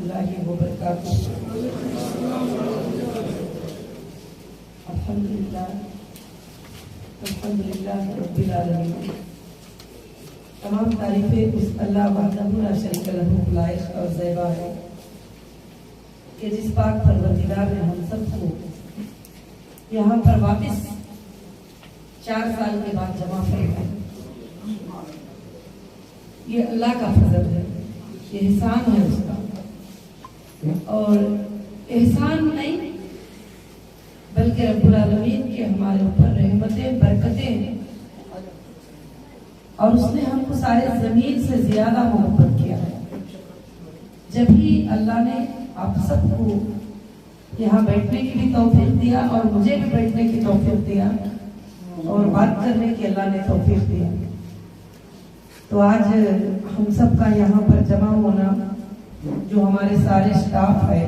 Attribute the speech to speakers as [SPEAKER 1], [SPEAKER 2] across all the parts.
[SPEAKER 1] रहमतुल्लाहि व बरकातुहू। अल्हम्दुलिल्लाह रब्बिल आलमीन। तमाम तारीफें उस अल्लाह वहदहू ला शरीक लहू को लायक और ज़ैबा है कि जिस पाक परवरदिगार ने हम सबको यहाँ पर वापस 4 साल के बाद जमा किया। ये अल्लाह का फजल है, ये एहसान है उसका। और एहसान नहीं बल्कि रब्बुल आलमीन के हमारे ऊपर रहमतें बरकतें, और उसने हमको सारे जमीन से ज्यादा मोहब्बत किया है। जब ही अल्लाह ने आप सबको यहाँ बैठने की भी तौफीक दिया और मुझे भी बैठने की तौफीक दिया और बात करने की अल्लाह ने तौफीक दिया, तो आज हम सब का यहाँ पर जमा होना, जो हमारे सारे स्टाफ है,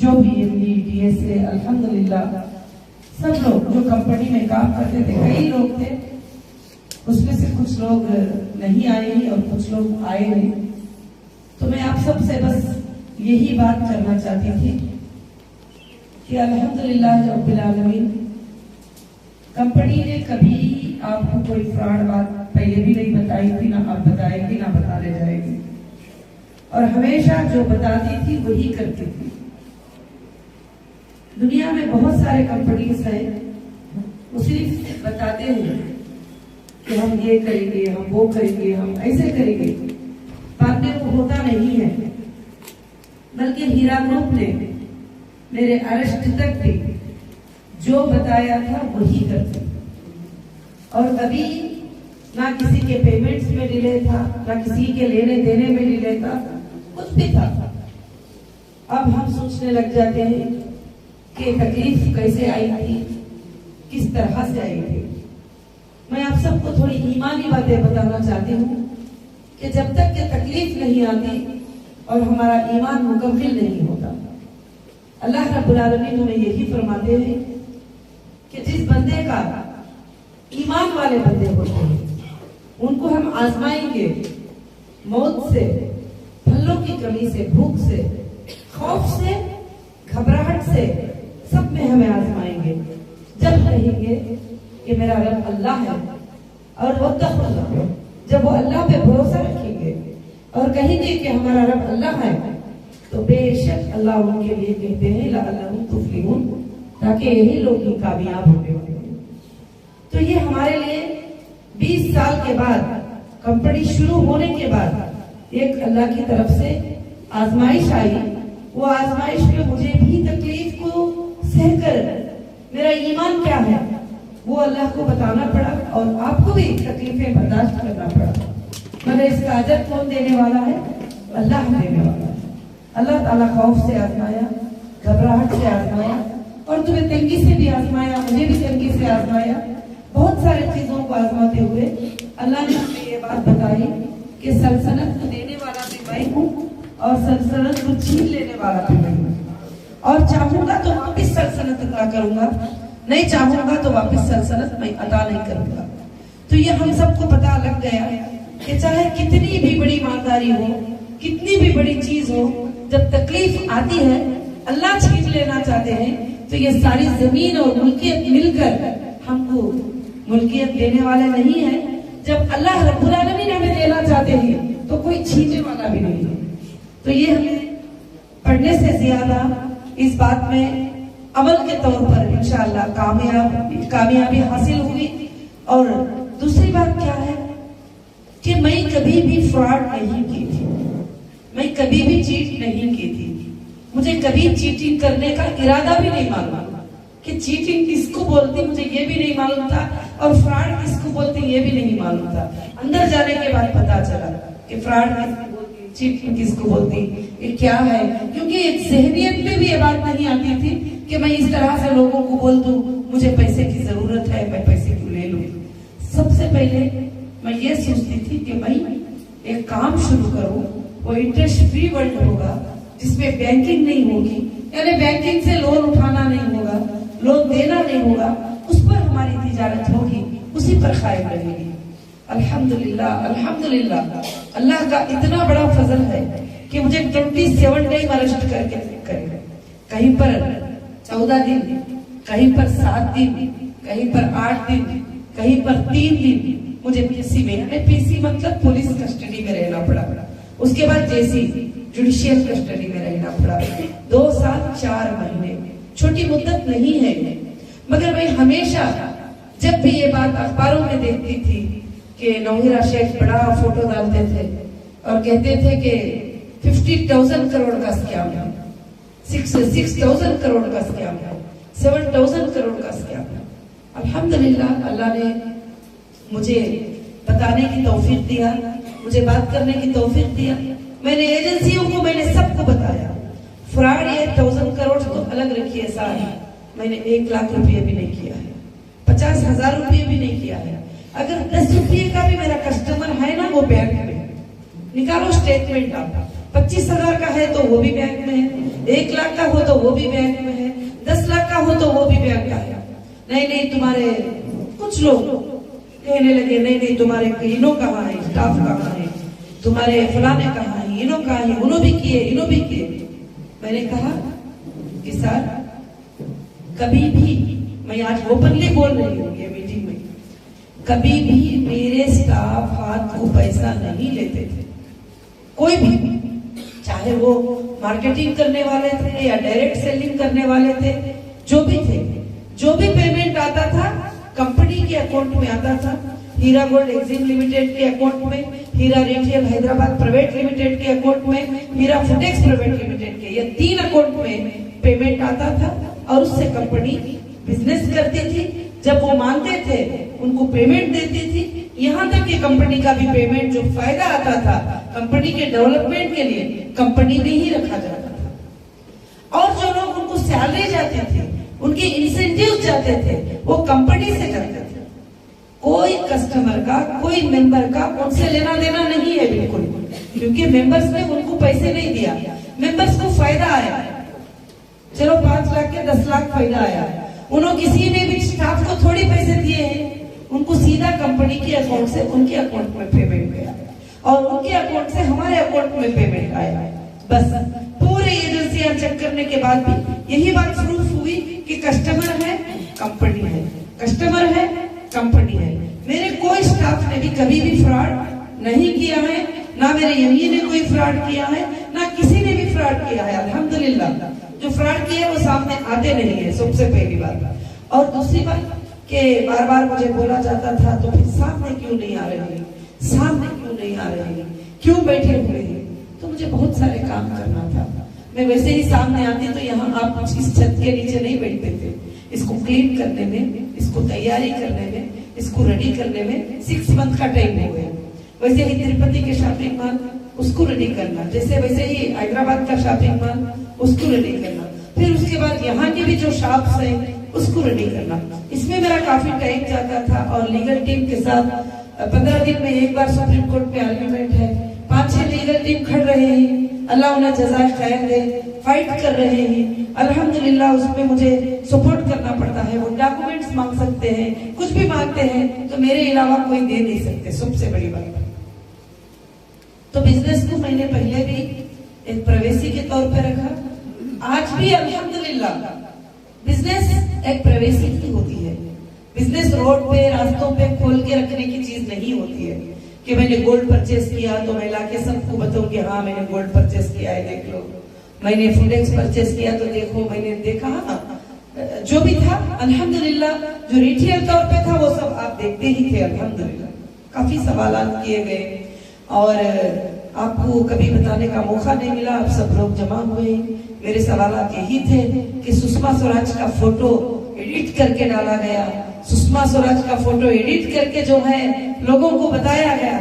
[SPEAKER 1] जो भी एमडी डीएसए, अल्हम्दुलिल्लाह सब लोग जो कंपनी में काम करते थे, कई लोग थे, उसमें से कुछ लोग नहीं आए और कुछ लोग आए नहीं। तो मैं आप सब से बस यही बात करना चाहती थी कि अल्हम्दुलिल्लाह रब्बिल आलमीन, कंपनी ने कभी आपको कोई फ्रॉड बात पहले भी नहीं बताई थी, ना आप बताएगी ना बताने जाएगी, और हमेशा जो बताती थी वही करती थी। दुनिया में बहुत सारे कंपनीज हैं, वो सिर्फ बताते हैं कि हम ये करेंगे, हम वो करेंगे, हम ऐसे करेंगे, बाद में वो होता नहीं है। बल्कि हीरा ग्रुप ने मेरे अरेस्ट तक भी जो बताया था वही करते, और कभी ना किसी के पेमेंट्स में डिले था, ना किसी के लेने देने में डिले था, कुछ भी था। अब हम सोचने लग जाते हैं कि तकलीफ कैसे आई थी, किस तरह से आई थी। मैं आप सबको थोड़ी ईमानी बातें बताना चाहती हूँ कि जब तक ये तकलीफ नहीं आती और हमारा ईमान मुकम्मिल नहीं होता, अल्लाह रब्बुल आलमीन हमें यही फरमाते हैं कि जिस बंदे का ईमान वाले बंदे होते हैं उनको हम आजमाएंगे, मौत से, फलों की कमी से, भूख से, खौफ से, घबराहट से, सब में हमें आजमाएंगे। जब कहेंगे कि मेरा रब अल्लाह है, और वो जब वो अल्लाह पे भरोसा रखेंगे और कहेंगे कि हमारा रब अल्लाह है, तो बेशक अल्लाह उनके लिए कहते हैं लअल्लहुम तुफ्लिहून, ताकि यही लोग ही कामयाब होंगे। तो ये हमारे लिए 20 साल के बाद, कंपनी शुरू होने के बाद एक अल्लाह की तरफ से आजमाइश आई। वो आजमाइश में मुझे भी तकलीफ को सहकर मेरा ईमान क्या है वो अल्लाह को बताना पड़ा, और आपको भी तकलीफें बर्दाश्त करना पड़ा। मगर इसका अजर कौन देने वाला है? अल्लाह देने वाला है। अल्लाह ताला खौफ से आजमाया, घबराहट से आजमाया, और तुम्हें तंगी से भी आजमाया, मुझे भी तंगी से आजमाया। बहुत सारी चीजों को आजमाते हुए अल्लाह ने हमें ये बात बताई कि सल्तनत को देने वाला भी मैं हूँ और सल्तनत को छीन लेने वाला भी मैं हूँ, और चाहूंगा तो वापिस सल्तनत अता करूंगा, नहीं चाहूंगा तो वापिस सल्तनत मैं अता नहीं करूंगा। तो ये हम सबको पता लग गया कि चाहे कितनी भी बड़ी ईमानदारी हो, कितनी भी बड़ी चीज हो, जब तकलीफ आती है, अल्लाह छीन लेना चाहते हैं, तो ये सारी जमीन और मुल्कियत मिलकर हमको मुल्कियत देने वाले नहीं है। जब अल्लाह रब्बुल आलमीन हमें देना चाहते हैं तो कोई छीनने वाला भी नहीं है। तो ये हमें पढ़ने से ज्यादा इस बात में अमल के तौर पर इंशाअल्लाह कामयाबी हासिल हुई। और दूसरी बात क्या है कि मैं कभी भी फ्रॉड नहीं की थी, मैं कभी भी चीट नहीं की थी, मुझे कभी चीटिंग करने का इरादा भी नहीं मालूम कि चीटिंग किसको बोलती, मुझे ये भी नहीं मालूम था, और फ्रॉड किसको बोलते ये भी नहीं मालूम था। अंदर जाने के बाद पता चला कि फ्रॉड किसको बोलती, चीटिंग किसको बोलती, ये क्या है। क्योंकि एक ज़हनियत में भी ये बात नहीं आती थी कि मैं इस तरह से लोगों को बोल दूं मुझे पैसे की जरूरत है, मैं पैसे क्यों ले लूं। सबसे पहले मैं ये सोचती थी कि मैं एक काम शुरू करूं, वो इंटरेस्ट फ्री वर्ल्ड होगा, जिसमें बैंकिंग नहीं होगी, यानी बैंकिंग से लोन उठाना नहीं होगा, लोन देना नहीं होगा, उस पर हमारी तिजारत होगी, उसी पर कायम रहेगी। अल्हम्दुलिल्लाह, अल्हम्दुलिल्लाह, अल्लाह का इतना बड़ा फजल है कि मुझे 27 टाइम अरेस्ट करके करेगा, कहीं पर 14 दिन, कहीं पर 7 दिन, कहीं पर 8 दिन, कहीं पर 3 दिन मुझे पीसी में, पीसी मतलब पुलिस कस्टडी में रहना पड़ा। उसके बाद जेसी जुडिशियल कस्टडी में रहना पड़ा 2 साल 4 महीने। छोटी मुद्दत नहीं है, मगर मैं हमेशा जब भी ये बात अखबारों में देखती थी कि नौहिरा शेख बड़ा फोटो डालते थे और कहते थे कि 50,000 करोड़ का स्कैम है, 6,000 करोड़ का स्कैम है, 7,000 करोड़ का स्कैम है। अल्हम्दुलिल्लाह अल्लाह ने मुझे बताने की तौफीक दिया, मुझे बात करने की तौफीक दिया। मैंने एजेंसियों को, मैंने सबको बताया। फ्रॉड ये 1,000 करोड़ तो अलग रखिए सारी, मैंने 1 लाख रुपये भी नहीं किया है, 50,000 रुपये भी नहीं किया है। अगर 10 रुपये का भी मेरा कस्टमर है ना, वो बैंक में निकालो स्टेटमेंट आप, 25,000 का है तो वो भी बैंक में है, 1 लाख का हो तो वो भी बैंक में है, 10 लाख का हो तो वो भी बैंक का है। नहीं तुम्हारे कुछ लोग कहने लगे, नहीं तुम्हारे इनो कहाँ है, स्टाफ कहाँ है, तुम्हारे फलाने कहाँ है, इनो कहाँ है, उन्हों भी किए, इनो भी किए। मैंने कहा कि सर कभी भी, मैं आज ओपनली बोल रही हूँ ये मीटिंग में, कभी भी मेरे स्टाफ हाथ को पैसा नहीं लेते थे, कोई भी, चाहे वो मार्केटिंग करने वाले थे या डायरेक्ट सेलिंग करने वाले थे, जो भी थे, जो भी पेमेंट आता था कंपनी के अकाउंट में आता था। हीरा गोल्ड एक्सिम लिमिटेड के अकाउंट में, हीरा रिटेल हैदराबाद प्राइवेट लिमिटेड के अकाउंट में, हीरा फुटेक्स प्राइवेट लिमिटेड के, ये 3 अकाउंट में पेमेंट आता था और उससे कंपनी बिजनेस करती थी। जब वो मांगते थे उनको पेमेंट देती थी, यहाँ तक कि कंपनी का भी पेमेंट जो फायदा आता था कंपनी के डेवलपमेंट के लिए कंपनी में ही रखा जाता था। और जो लोग उनको सैलरी जाते थे, उनके इंसेंटिव जाते थे, वो कंपनी से जाते थे। कोई कस्टमर का, कोई मेंबर का उनसे लेना देना नहीं है बिल्कुल, क्योंकि मेंबर्स ने उनको पैसे नहीं दिया, मेंबर्स को फायदा आया। चलो 5 लाख के 10 लाख फायदा आया, उन्होंने किसी ने भी स्टाफ को थोड़ी पैसे दिए हैं, उनको सीधा कंपनी के अकाउंट से उनके अकाउंट में पेमेंट गया और उनके अकाउंट से हमारे अकाउंट में पेमेंट आया। बस पूरे एजेंसियां चेक करने के बाद भी यही बात प्रूफ हुई कि कस्टमर है कंपनी है, कस्टमर है कंपनी है। मेरे कोई स्टाफ ने भी कभी भी फ्रॉड नहीं किया है, ना मेरे यही ने कोई फ्रॉड किया है, ना किसी ने भी फ्रॉड किया है। अल्हम्दुलिल्लाह जो फ्रॉड किया वो सामने आते नहीं है, सबसे पहली बात। और दूसरी बात कि बार बार मुझे बोला जाता था तो फिर सामने क्यों नहीं आ रही, सामने क्यों नहीं आ रही, क्यों बैठे हुए हैं। तो मुझे बहुत सारे काम करना था, मैं वैसे ही सामने आती तो यहाँ आप इस छत के नीचे नहीं बैठते थे। इसको क्लीन करने में, इसको तैयारी करने में, इसको रेडी करने में 6 मंथ का टाइम हो गया। वैसे ही तिरुपति के शॉपिंग मॉल उसको रेडी करना, जैसे वैसे ही हैदराबाद का शॉपिंग मॉल उसको रेडी करना, फिर उसके बाद यहाँ के भी जो शॉप्स हैं उसको रेडी करना। इसमें मेरा काफी टाइम जाता था और लीगल टीम के साथ 15 दिन में एक बार सुप्रीम कोर्ट में आर्ग्यूमेंट है, 5-6 लीगल टीम खड़ रहे हैं, अल्लाह उन्हें जज़ाए खैर दे, फाइट कर रहे हैं। अल्हम्दुलिल्लाह उसमें मुझे सपोर्ट करना पड़ता है। वो डॉक्यूमेंट्स मांग सकते हैं, कुछ भी मांगते हैं तो मेरे अलावा कोई दे नहीं सकते, सबसे बड़ी बात। तो बिजनेस को मैंने पहले भी एक प्रवेशी के तौर पे रखा, आज भी अल्हम्दुलिल्लाह बिजनेस एक प्रवेशी की होती है। बिजनेस रोड पे, रास्तों पे खोल के रखने की चीज नहीं होती है कि मैंने गोल्ड परचेस किया तो मैं लाके सबको बताऊंगी हाँ मैंने गोल्ड परचेस किया है, देख लो। मैंने फुटेक्स परचेस किया तो देखो, मैंने देखा। जो भी था अल्हम्दुलिल्लाह, जो रिटेल तौर पे था वो सब आप देखते ही थे अल्हम्दुलिल्लाह। काफी सवालात किए गए और आपको कभी बताने का मौका नहीं मिला, आप सब लोग जमा हुए। मेरे सवालात यही थे कि सुषमा स्वराज का फोटो एडिट करके डाला गया, सुषमा स्वराज का फोटो एडिट करके जो है लोगों को बताया गया।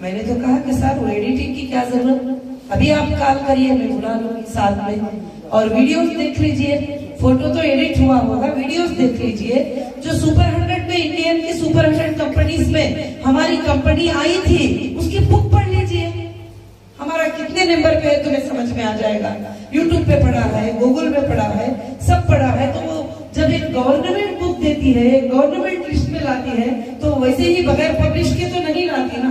[SPEAKER 1] मैंने तो कहा कि सर वो एडिटिंग की क्या जरूरत, अभी आप कॉल करिए, मैं बुला लूंगी साथ में, और वीडियोस देख लीजिए। फोटो तो एडिट हुआ होगा, वीडियोस देख लीजिए। जो सुपर 100 में, इंडियन की सुपर 100 कंपनीज में हमारी कंपनी आई थी, उसकी बुक पढ़ लीजिए, हमारा कितने नंबर पे है तुम्हें समझ में आ जाएगा। यूट्यूब पे पढ़ा है, गूगल पे पढ़ा है, सब पढ़ा है। तो वो जब एक गवर्नमेंट बुक देती है, गवर्नमेंट लिस्ट में लाती है, तो वैसे ही बगैर पब्लिश के तो नहीं लाती ना।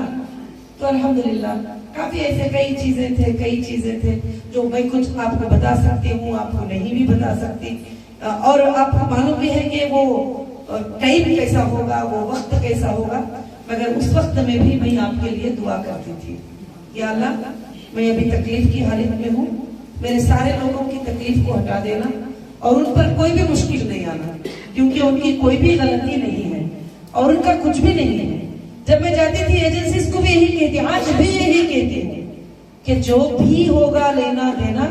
[SPEAKER 1] तो अल्हम्दुलिल्लाह काफी ऐसे कई चीजें थे जो मैं कुछ आपको बता सकती हूँ, आपको नहीं भी बता सकती। और आपको मालूम भी है कि वो टाइम कैसा होगा, वो वक्त कैसा होगा, मगर उस वक्त में भी मैं आपके लिए दुआ करती थी, या अल्लाह मैं अभी तकलीफ की हालत में हूँ, मेरे सारे लोगों की तकलीफ को हटा देना और उन पर कोई भी मुश्किल नहीं आना, क्योंकि उनकी कोई भी गलती नहीं है और उनका कुछ भी नहीं है। जब मैं जाती थी एजेंसीज को भी यही कहती, आज भी यही कहती हूँ कि जो भी होगा लेना देना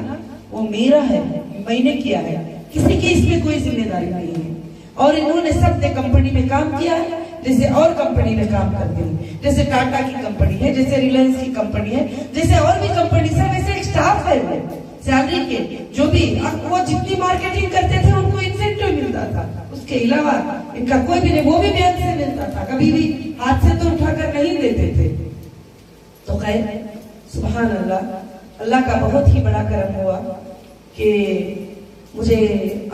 [SPEAKER 1] वो मेरा है, मैंने किया है, किसी की इसमें कोई जिम्मेदारी नहीं है। और इन्होंने सबने कंपनी में काम किया है, जैसे और कंपनी में काम करते हैं, जैसे टाटा की कंपनी है, जैसे रिलायंस की कंपनी है, जैसे और भी कंपनी है, वैसे एक स्टाफ है वो सैलरी के, जो भी वो जितनी मार्केटिंग करते थे उनको इंसेंटिव मिलता था, उसके अलावा इनका कोई भी नहीं, वो भी बैंक से मिलता था, कभी भी हाथ से तो उठाकर नहीं देते थे। तो खैर सुभान अल्लाह, अल्लाह का बहुत ही बड़ा करम हुआ कि मुझे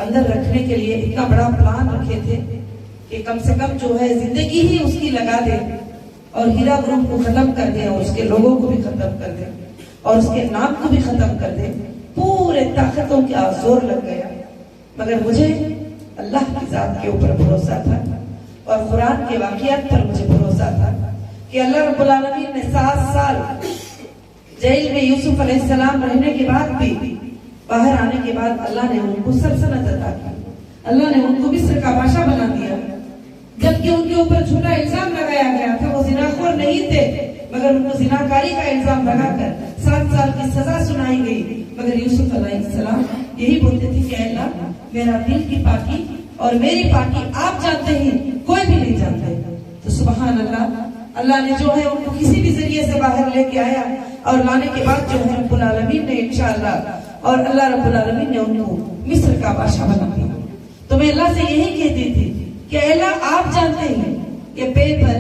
[SPEAKER 1] अंदर रखने के लिए इतना बड़ा प्लान रखे थे कि कम से कम जो है जिंदगी ही उसकी लगा दे और हीरा ग्रुप को खत्म कर दे और उसके लोगों को भी खत्म कर दे और उसके नाम को भी खत्म कर दे। पूरे ताकतों का जोर लग गया, मगर मुझे अल्लाह की जात के ऊपर भरोसा था और कुरान के वाक़ियात पर मुझे भरोसा था कि अल्लाह रब्बुल आलमीन ने 7 साल जेल में यूसुफ अलैहिस्सलाम रहने के बाद भी, बाहर आने के बाद अल्लाह ने उनको सल्तनत अता की, अल्लाह ने उनको मिस्र का बादशाह बना दिया। जबकि उनके ऊपर झूठा इल्जाम लगाया गया था, वो जिनाखोर नहीं थे, मगर उनको जिनाकारी का इल्जाम लगाकर 7 साल की सजा सुनाई गई। मगर यूसुफ अलैहिस्सलाम यही बोलते थे कि अल्लाह मेरा दिल की पाकी और मेरी पाकी आप जानते हैं, कोई भी नहीं जानते। तो सुभान अल्लाह, अल्लाह ने जो है उनको किसी भी जरिए से बाहर लेके आया और लाने के बाद जो है रब्बुल आलमीन ने इंशाअल्लाह और अल्लाह रब्बुल आलमीन ने उनको मिस्र का बादशाह बना दिया। तो मैं अल्लाह से यही कहती थी कि अल्लाह आप जानते हैं, ये पेपर,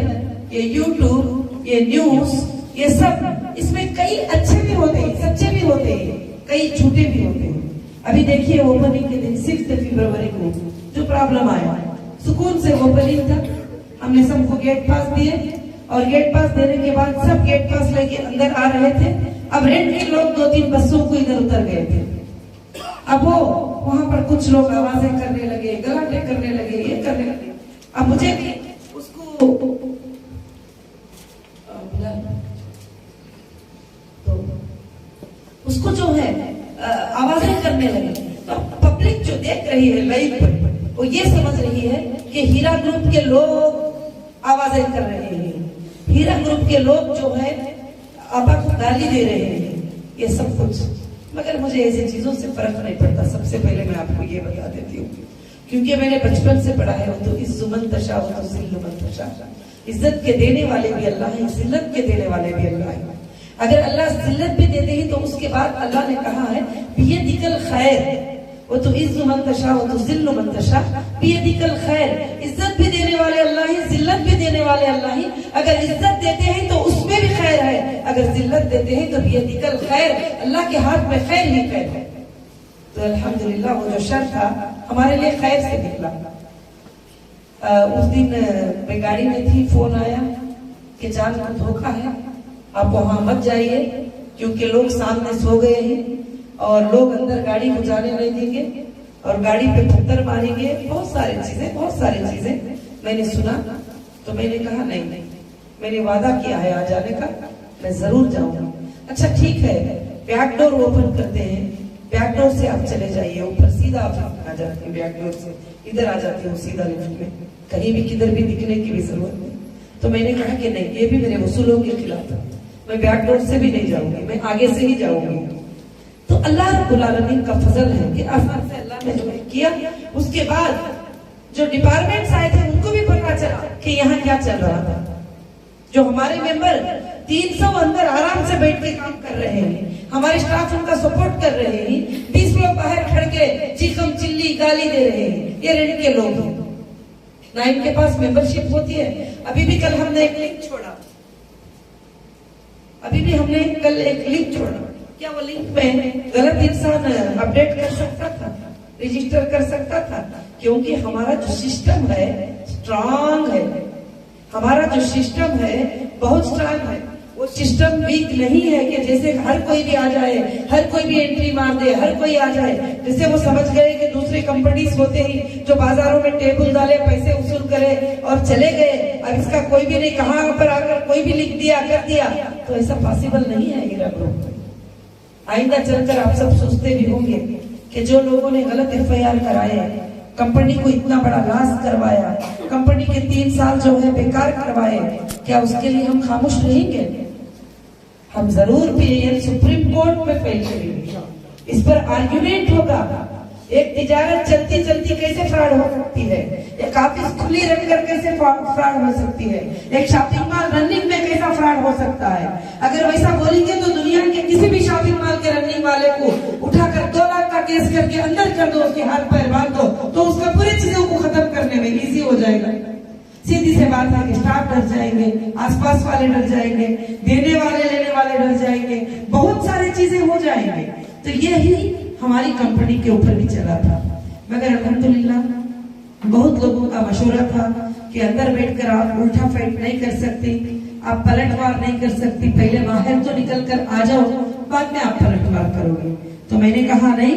[SPEAKER 1] ये यूट्यूब, ये न्यूज, ये सब, इसमें कई अच्छे भी होते हैं, सच्चे भी होते हैं, कई झूठे भी होते हैं। अभी देखिए ओपनिंग के दिन 6 फरवरी को जो प्रॉब्लम आया, सुकून से ओपनिंग था, हमने सबको गेट पास दिए और गेट पास देने के बाद सब गेट पास लेके अंदर आ रहे थे। अब रेंट के लोग 2-3 बसों को इधर उतर गए थे। अब वो वहां पर कुछ लोग आवाजें करने लगे, गलाटे करने लगे, ये करने लगे। अब मुझे भी उसको तो उसको जो है आवाजें करने लगे। तो पब्लिक जो देख रही है लाइव पर, वो ये समझ रही है कि हीरा ग्रुप के लोग आवाजें कर रहे हैं, हीरा ग्रुप के लोग जो है आपा को गाली दे रहे हैं, ये सब कुछ। मगर मुझे ऐसी चीजों से फर्क नहीं पड़ता। सबसे पहले मैं आपको ये बता देती हूँ, क्योंकि मैंने बचपन से पढ़ा है, तो इज्जुमन तशा व तुज़िल्लुमन तशा, इज्जत के देने वाले भी अल्लाह है, जिल्लत के देने वाले भी अल्लाह है। अगर अल्लाह जिल्लत भी देते हैं तो उसके बाद अल्लाह ने कहा है बियदिकल खैर, वो तो इज्जुमन तशा व तुज़िल्लुमन तशा, बियदिकल खैर, इज्जत भी देने वाले अल्लाह ही, जिल्लत भी देने वाले अल्लाह ही। अगर इज्जत देते हैं तो उसमें भी खैर है, अगर जिल्लत देते हैं तो बियदिकल खैर, अल्लाह के हाथ में खैर ही खैर है। तो अल्हम्दुलिल्लाह वो जो शर था हमारे लिए खैर से निकला। उस दिन मैं गाड़ी में थी, फोन आया कि जान का धोखा है, आप वहां मत जाइए क्योंकि लोग सामने सो गए हैं और लोग अंदर गाड़ी को जाने नहीं देंगे और गाड़ी पे पत्थर मारेंगे, बहुत सारी चीजें मैंने सुना। तो मैंने कहा नहीं, मैंने वादा किया है आ जाने का, मैं जरूर जाऊंगा। अच्छा ठीक है, बैक डोर ओपन करते हैं, बैक डोर से आप चले जाइए ऊपर, सीधा आप आ जाते हैं, बैक डोर से इधर आ जाती हूँ सीधा लिफ्ट में, कहीं भी किधर भी दिखने की भी जरूरत नहीं। तो मैंने कहा कि नहीं, ये भी मेरे वसूलों के खिलाफ है, मैं बैक डोर से भी नहीं जाऊंगी, मैं आगे से ही जाऊंगी। तो अल्लाह रब्बुल आलमीन का फजल है कि आसान से अल्लाह ने जो किया। उसके बाद जो डिपार्टमेंट्स आए थे उनको भी पता चला कि यहाँ क्या चल रहा था। जो हमारे मेंबर 300 अंदर आराम से बैठ के काम कर रहे हैं, हमारे स्टाफ उनका सपोर्ट कर रहे हैं, 20 लोग बाहर खड़ के चीखम चिल्ली गाली दे रहे हैं, ये रेंट के लोग हैं ना, इनके पास मेंबरशिप होती है। अभी भी कल हमने एक लिंक छोड़ा, क्या वो लिंक में गलत इंसान अपडेट कर सकता था, रजिस्टर कर सकता था? क्योंकि हमारा जो सिस्टम है स्ट्रांग है, हमारा जो सिस्टम है बहुत स्ट्रांग है। वो सिस्टम वीक नहीं है कि जैसे हर कोई भी आ जाए, हर कोई भी एंट्री मार दे, हर कोई आ जाए। जैसे वो समझ गए कि दूसरे कंपनीज होते ही जो बाजारों में टेबल डाले, पैसे वसूल करे और चले गए, अब इसका कोई भी नहीं, कहाँ पर आकर कोई भी लिख दिया, कर दिया, तो ऐसा पॉसिबल नहीं है हीरा ग्रुप। आइंदा चलकर आप सब सोचते भी होंगे कि जो लोगों ने गलत FIR कराए, कंपनी को इतना बड़ा लॉस करवाया, कंपनी के 3 साल जो है बेकार करवाए, क्या उसके लिए हम खामोश रहेंगे? हम जरूर PIL सुप्रीम कोर्ट में पेश करेंगे, इस पर आर्ग्यूमेंट होगा। एक तिजारत चलती चलती कैसे फ्रॉड हो सकती है, एक ऑफिस खुली रखकर कैसे फ्रॉड हो सकती है, एक शॉपिंग मॉल रनिंग में कैसा फ्रॉड हो सकता है। अगर वैसा बोलेंगे तो दुनिया के किसी भी शॉपिंग मॉल के रनिंग वाले को उठाकर 2 लाख का केस करके अंदर कर दो, उसके हाथ पैर बांध दो, तो उसका पूरी चीजों को खत्म करने में इजी हो जाएगा। सीधी सी बात है कि स्टाफ डर जाएंगे, आसपास वाले डर जाएंगे, देने वाले लेने वाले डर जाएंगे, बहुत सारी चीजें हो जाएंगे। तो यही हमारी कंपनी के ऊपर भी चला था। मगर अल्हम्दुलिल्लाह बहुत लोगों का मशवरा था कि अंदर बैठकर आप उल्टा फाइट नहीं कर सकती, आप पलटवार नहीं कर सकती, पहले बाहर तो निकल कर आ जाओ, बाद में आप पलटवार करोगे। तो मैंने कहा नहीं,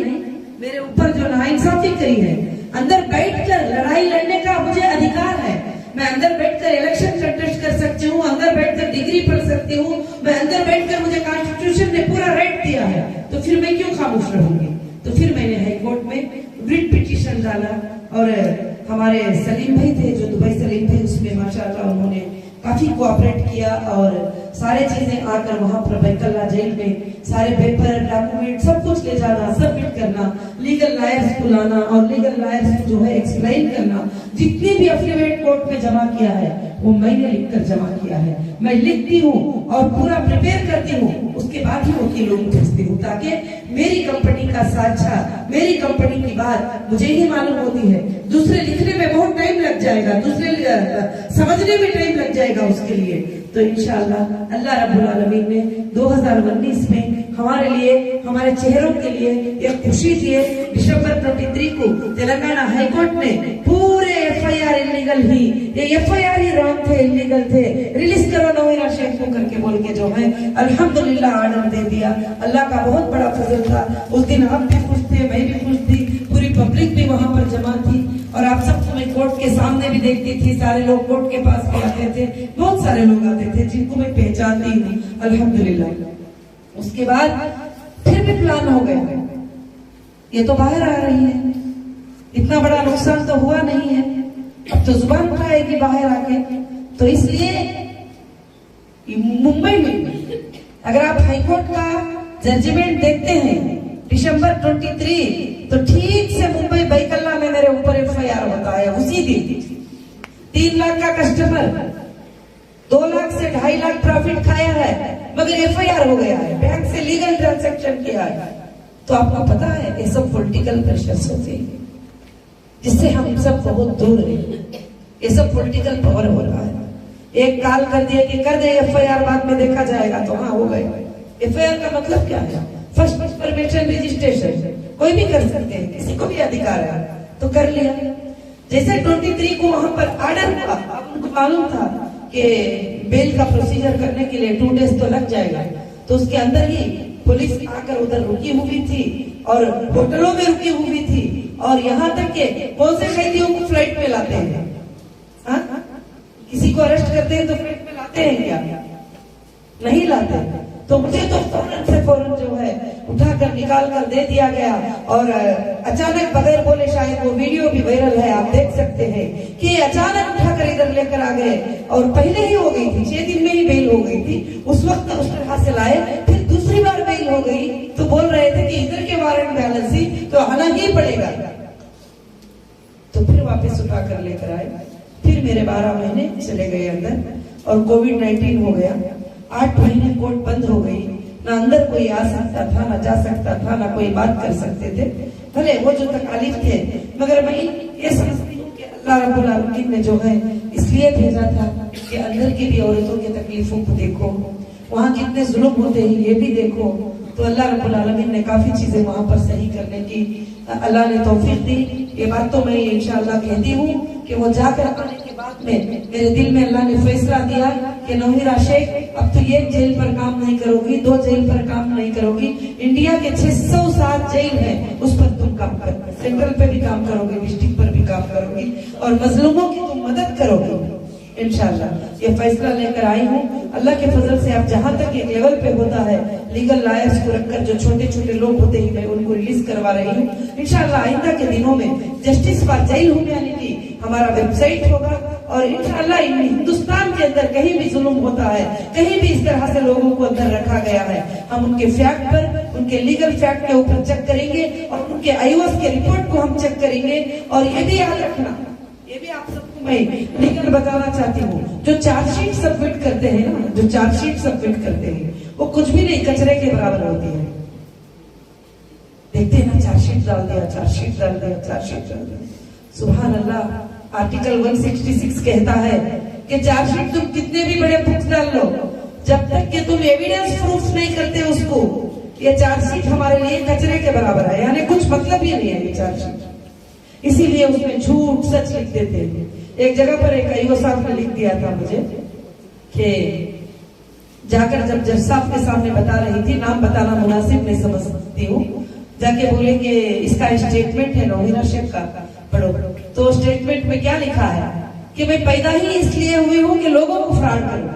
[SPEAKER 1] मेरे ऊपर जो नाइंसाफी करी है, अंदर बैठकर लड़ाई लड़ने का मुझे अधिकार है। मैं अंदर बैठकर इलेक्शन कंटेस्ट कर सकती हूँ, अंदर बैठकर डिग्री पढ़ सकती हूँ, मैं अंदर बैठकर, मुझे कॉन्स्टिट्यूशन ने पूरा राइट दिया है, तो फिर मैं क्यों खामोश रहूंगी? तो फिर मैंने हाई कोर्ट में रिट पिटीशन डाला और हमारे सलीम भाई थे जो दुबई सलीम भाई, उसमें माशाल्लाह उन्होंने काफी कोऑपरेट किया और सारे चीजें आकर वहां पर बैकल्ला जेल में सारे पेपर डॉक्यूमेंट सब कुछ ले जाना, सबमिट करना, लीगल लायर्स बुलाना और लीगल लायर्स जो है एक्सप्लेन करना। जितनी भी एफिडेविट कोर्ट में जमा किया है वो मैंने लिखकर जमा किया है। मैं लिखती हूँ और पूरा प्रिपेयर करती हूँ, उसके बाद ही वकीलों को भेजती हूँ, ताकि मेरी कंपनी का साझा, मेरी कंपनी की बात मुझे ही मालूम होती है। दूसरे लिखने में बहुत टाइम लग जाएगा, दूसरे समझने में टाइम लग जाएगा उसके लिए। तो इंशाअल्लाह अल्लाह रब्बुल आलमीन ने 2019 में हमारे लिए, हमारे चेहरों के लिए एक खुशी दी है। दिसंबर 23 को तेलंगाना हाईकोर्ट ने पूरे FIR इलीगल ही, ये FIR ही रॉन्ग थे, इलीगल थे, रिलीज करो नवीरा शेख को करके बोल के जो है अल्हम्दुलिल्लाह ऑर्डर दे दिया। अल्लाह का बहुत बड़ा फजल था। उस दिन आप भी खुश थे, मैं भी खुश थी, पूरी पब्लिक भी वहां पर जमा थी और आप सबको मैं कोर्ट के सामने भी देखती थी। सारे लोग कोर्ट के पास भी आते थे, बहुत सारे लोग आते थे जिनको मैं पहचानती हूँ अल्हम्दुलिल्लाह। उसके बाद फिर भी प्लान हो गया, ये तो बाहर आ रही है, इतना बड़ा नुकसान तो हुआ नहीं है, अब तो जुबान उठाएगी बाहर आके। तो इसलिए मुंबई में अगर आप हाईकोर्ट का जजमेंट देखते हैं दिसंबर 23, तो ठीक से मुंबई बैकल्ला में मेरे ऊपर FIR होता है उसी दिन। 3 लाख का कस्टमर 2 लाख से 2.5 लाख प्रॉफिट खाया है, मगर FIR हो गया है, बैंक से लीगल ट्रांजैक्शन किया है। तो आपको पता है ये सब पॉलिटिकल प्रेशर्स होते हैं जिससे हम सब बहुत दूर हैं। ये सब पॉलिटिकल पावर हो रहा है। एक कॉल कर दिया कि कर दे FIR, बाद में देखा जाएगा, तो हाँ हो गए। FIR का मतलब क्या है? फर्स्ट परमिशन रजिस्ट्रेशन कोई भी कर सकते हैं, किसी को भी अधिकार है, तो कर लिया। जैसे 23 को वहां पर ऑर्डर हुआ, उनको मालूम था कि बेल का प्रोसीजर करने के लिए 2 डेज तो लग जाएगा, तो उसके अंदर ही पुलिस आकर उधर रुकी हुई थी और होटलों में रुकी हुई थी, और यहाँ तक के कौन से कैदियों को फ्लाइट में लाते हैं? हाँ, किसी को अरेस्ट करते हैं तो फ्लाइट में लाते हैं क्या? नहीं लाते। तो मुझे तो फौरन से फौरन जो है उठाकर निकाल कर दे दिया गया और अचानक बगैर बोले, शायद वो वीडियो भी वायरल है, आप देख सकते हैं कि अचानक उठाकर इधर लेकर आ गए और पहले ही हो गई थी, 6 दिन में ही बेल हो गई थी। उस वक्त उस तरह से लाए, फिर दूसरी बार बेल हो गई तो बोल रहे थे कि इधर के वारंट बैलेंस ही तो आना ही पड़ेगा, तो फिर वापस उठाकर लेकर आए। फिर मेरे 12 महीने चले गए अंदर और कोविड-19 हो गया। 8 महीने कोर्ट बंद हो गई, ना अंदर कोई आ सकता था, ना जा सकता था, ना कोई बात कर सकते थे। भले वो जो तकालीफ थे, मगर मैं ये समझती हूँ कि अल्लाह रब्बुल आलमीन ने जो है इसलिए भेजा था कि अंदर की भी औरतों की तकलीफों को देखो, वहाँ कितने जुल्म होते हैं ये भी देखो। तो अल्लाह रब्बुल आलमीन ने काफी चीजें वहाँ पर सही करने की अल्लाह ने तौफीक दी। ये बात तो मैं इंशाअल्लाह कहती हूँ कि वो जाकर आने के बाद रात में मेरे दिल में अल्लाह ने फैसला दिया कि नौहिरा शेख अब तो एक जेल पर काम नहीं करोगी, 2 जेल पर काम नहीं करोगी, इंडिया के 607 जेल है उस पर तुम काम करोगे, सेंट्रल पे भी काम करोगे, डिस्ट्रिक्ट पर भी काम करोगी और मजलूमों की तुम मदद करोगे इंशाल्लाह। ये फैसला लेकर आई हूँ। अल्लाह के फजल से आप जहाँ तक एक लेवल पे होता है लीगल लायर्स को रखकर जो छोटे छोटे लोग होते हैं मैं उनको रिलीज करवा रही हूँ इंशाल्लाह। आइंदा के दिनों में जस्टिस फॉर जेल ह्यूमैनिटी हमारा वेबसाइट होगा और इंशाल्लाह हिंदुस्तान के अंदर कहीं भी जुल्म होता है, कहीं भी इस तरह से लोगों को अंदर रखा गया है, हम उनके फैक्ट पर, उनके लीगल फैक्ट के ऊपर चेक करेंगे और उनके आईओएस के रिपोर्ट को हम चेक करेंगे। और ये भी याद रखना, ये भी आप सबको मैं लीगल बताना चाहती हूँ, जो चार्जशीट सबमिट करते हैं ना, जो चार्जशीट सबमिट करते हैं वो कुछ भी नहीं कचरे के बराबर होती है। देखते हैं ना, चार्जशीट डाल दिया, चार्जशीट डाल दिया, चार्जशीट डाल दिया। सुभान अल्लाह, आर्टिकल 166 कहता है कि चार्जशीट तुम कितने भी बड़े बुक्स डाल लो, जब तक कि तुम एविडेंस प्रूफ नहीं करते उसको, ये चार्जशीट हमारे लिए कचरे के बराबर है, यानी कुछ मतलब ही नहीं है ये चार्जशीट। इसीलिए उसमें झूठ सच लिख देते हैं। एक जगह पर एक आईओ साहब ने लिख दिया था मुझे कि जाकर जब जज साहब के सामने बता रही थी, नाम बताना मुनासिब नहीं समझती हूँ, जाके बोले कि इसका स्टेटमेंट है नौहिरा शेख का, पढ़ो। तो स्टेटमेंट में क्या लिखा है कि मैं पैदा ही इसलिए हुई हूँ कि लोगों को फ्रॉड करूं।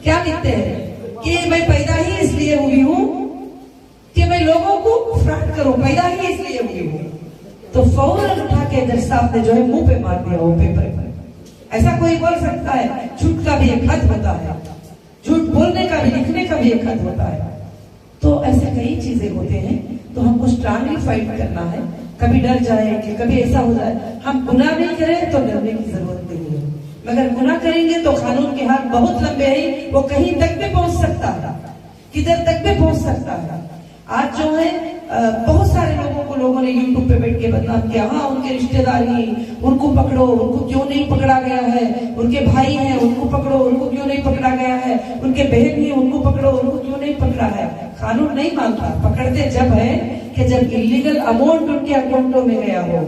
[SPEAKER 1] क्या लिखते हैं कि मैं पैदा ही इसलिए हुई हूँ कि मैं लोगों को फ्रॉड करूं, पैदा ही इसलिए हुई हूँ। तो फौरन उठा के जज साहब ने जो है मुंह पे मार दिया वो पेपर पर। ऐसा कोई बोल सकता है? झूठ का भी एक हद होता है, झूठ बोलने का भी, लिखने का भी एक हद होता है। तो ऐसे कई चीजें होते हैं, तो हमको स्ट्रांगली फाइट करना है। कभी डर जाएंगे, कभी ऐसा हो जाए, हम गुनाह नहीं करें तो डरने की जरूरत नहीं है, मगर गुनाह करेंगे तो कानून के हाथ बहुत लंबे हैं, वो कहीं तक भी पहुंच सकता है, किधर तक भी पहुंच सकता है। आज जो है बहुत सारे लोगों ने यूट्यूब पे बैठ के बदनाम किया, हाँ उनके रिश्तेदार ही, उनको पकड़ो, उनको क्यों नहीं पकड़ा गया है, उनके भाई हैं उनको पकड़ो, उनको क्यों नहीं पकड़ा गया है, उनके बहन ही उनको पकड़ो, उनको क्यों नहीं पकड़ा है। कानून नहीं मानता, पकड़ते जब है कि जब इलीगल अमाउंट उनके अकाउंटों में गया हो,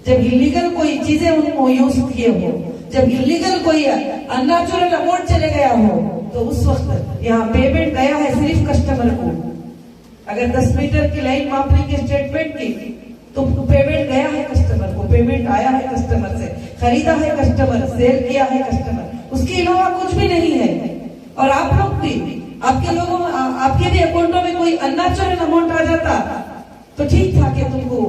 [SPEAKER 1] जब इलीगल कोई चीजें उनको यूज किए हो, जब इलीगल कोई अननेचुरल अमाउंट चले गया हो, तो उस वक्त यहाँ पेमेंट गया है सिर्फ कस्टमर को। अगर 10 मीटर की लाइन माप ली स्टेटमेंट की तो पेमेंट गया है कस्टमर को, पेमेंट आया है कस्टमर से, खरीदा है कस्टमर, सेल किया है कस्टमर, उसके अलावा कुछ भी नहीं है। और आप लोग भी, आपके भी अकाउंटों में कोई अननेचुरल अमाउंट आ जाता तो ठीक था कि तुमको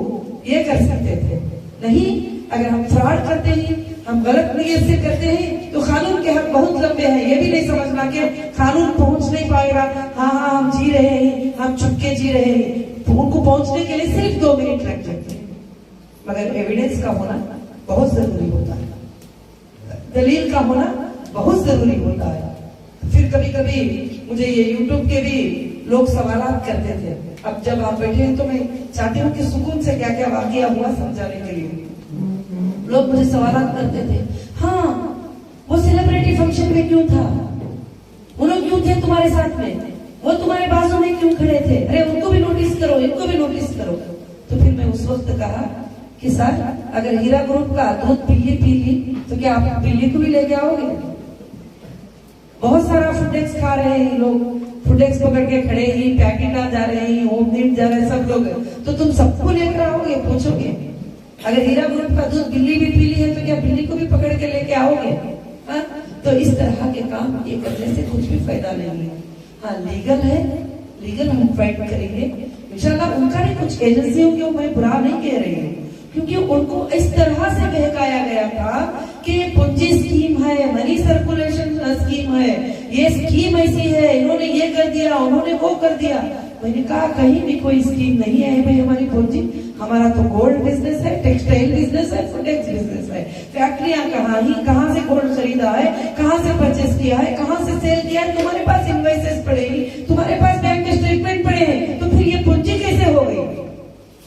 [SPEAKER 1] ये कर सकते थे। नहीं, अगर हम फ्रॉड करते हैं, हम गलत नीयत से करते हैं, तो कानून के हक बहुत लंबे हैं। ये भी नहीं समझना कि कानून पहुंच नहीं पाएगा, हाँ हम जी रहे हैं, हम चुपके जी रहे हैं, तो उनको पहुंचने के लिए सिर्फ 2 मिनट लग जाते हैं। मगर एविडेंस का होना बहुत जरूरी होता है, दलील का होना बहुत जरूरी होता है। फिर कभी कभी मुझे ये यूट्यूब के भी लोग सवालात करते थे। अब जब आप बैठे हैं तो मैं चाहती हूँ कि सुकून से क्या क्या वाकया हुआ समझाने के लिए। लोग मुझे सवालात करते थे, हाँ वो सेलिब्रिटी फंक्शन में क्यों था, वो लोग क्यों थे तुम्हारे साथ में, वो तुम्हारे बाजू में क्यों खड़े थे, अरे उनको भी नोटिस करो, इनको भी नोटिस करो। तो फिर मैं उस वक्त कहा कि सर अगर हीरा ग्रुप का दूध बिल्ली पी ली तो क्या आप बिल्ली को भी लेके आओगे? बहुत सारा फुटेक्स खा रहे हैं लोग, फुटेक्स पकड़ के खड़े ही, पैकेट आ जा रहे हैं, होम नीट जा रहे हैं सब लोग, तो तुम सबको लेकर आओगे? पूछोगे अगर हीरा ग्रुप का दूध बिल्ली भी पी ली है तो क्या बिल्ली को भी पकड़ के लेके आओगे? हाँ? तो इस तरह के काम ये करने से कुछ भी फायदा नहीं है। हाँ लीगल है, लीगल हम फाइट करेंगे इंशाल्लाह। उनका भी कुछ एजेंसियों को मैं बुरा नहीं कह रही हूँ, क्योंकि उनको इस तरह से बहकाया गया था कि ये पूंजी स्कीम है, मनी सर्कुलेशन स्कीम है, ये स्कीम ऐसी है, इन्होंने ये कर दिया, उन्होंने वो कर दिया। मैंने कहा कहीं भी कोई स्कीम नहीं है भाई हमारी पूंजी, हमारा तो गोल्ड बिजनेस है, टेक्सटाइल बिजनेस है, फुटेक्स बिजनेस है। फैक्ट्रियां कहाँ से गोल्ड खरीदा है, कहाँ से परचेस किया है, कहाँ से सेल किया है, तुम्हारे पास इनवॉइसेस पड़ेगी, तुम्हारे पास बैंक स्टेटमेंट पड़े हैं, तो फिर ये पूंजी कैसे हो गई?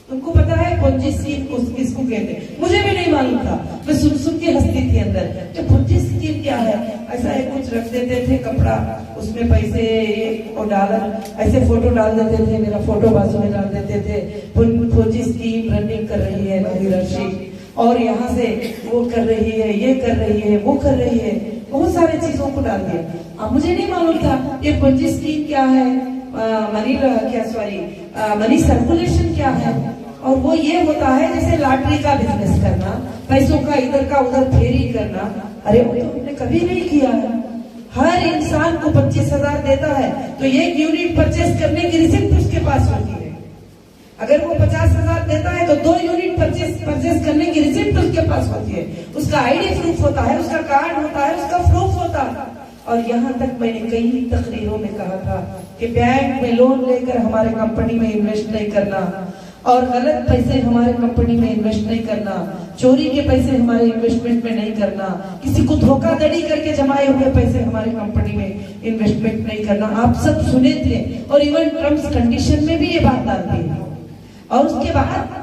[SPEAKER 1] तुमको पता है पूंजी स्कीम किसको कहते हैं? मुझे भी नहीं मालूम था, मैं सुन के हंसती थी अंदर। तो पूंजी स्कीम क्या है? ऐसा है कुछ रख देते थे कपड़ा, उसमें पैसे और डॉलर, ऐसे फोटो डाल देते थे, मेरा फोटो बाजू में डाल देते थे, पूंजी स्कीम रनिंग कर रही है नौहिरा शेख, और यहाँ से वो कर रही है, ये कर रही है, वो कर रही है, बहुत सारे चीजों को डाल दिया। अब मुझे नहीं मालूम था ये पंजी स्कीम क्या है, मनी सर्कुलेशन क्या है। और वो ये होता है जैसे लॉटरी का बिजनेस करना, पैसों का इधर का उधर फेरी करना। अरे वो तो हमने कभी नहीं किया है। हर इंसान को 25,000 देता है तो एक यूनिट परचेस करने की रिसिप्ट उसके पास होती है। अगर वो 50,000 देता है तो 2 यूनिट परचेस करने की रिसिप्ट उसके पास होती है। उसका आईडी प्रूफ होता है, उसका कार्ड होता है, उसका प्रूफ होता है। और यहाँ तक मैंने कई तकरीरों में कहा था कि बैंक में लोन लेकर हमारे कंपनी में इन्वेस्ट नहीं करना, और गलत पैसे हमारे कंपनी में इन्वेस्ट नहीं करना, चोरी के पैसे हमारे इन्वेस्टमेंट में नहीं करना, किसी को धोखाधड़ी करके जमाए हुए पैसे हमारे कंपनी में इन्वेस्टमेंट नहीं करना। आप सब सुने थे और इवन टर्म्स कंडीशन में भी ये बात डालती है। और उसके बाद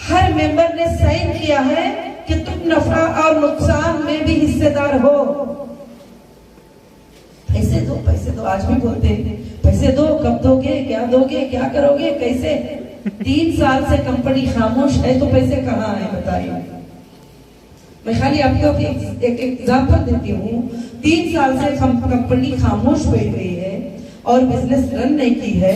[SPEAKER 1] हर मेंबर ने साइन किया है कि तुम नफा और नुकसान में भी हिस्सेदार हो। पैसे दो आज भी बोलते हैं, पैसे दो, कब दोगे, क्या करोगे, कैसे। 3 साल से कंपनी खामोश है तो पैसे कहाँ है बताइए। मैं खाली आपको एक एग्जांपल देती हूँ। 3 साल से कंपनी खामोश बैठ गई है और बिजनेस रन नहीं की है,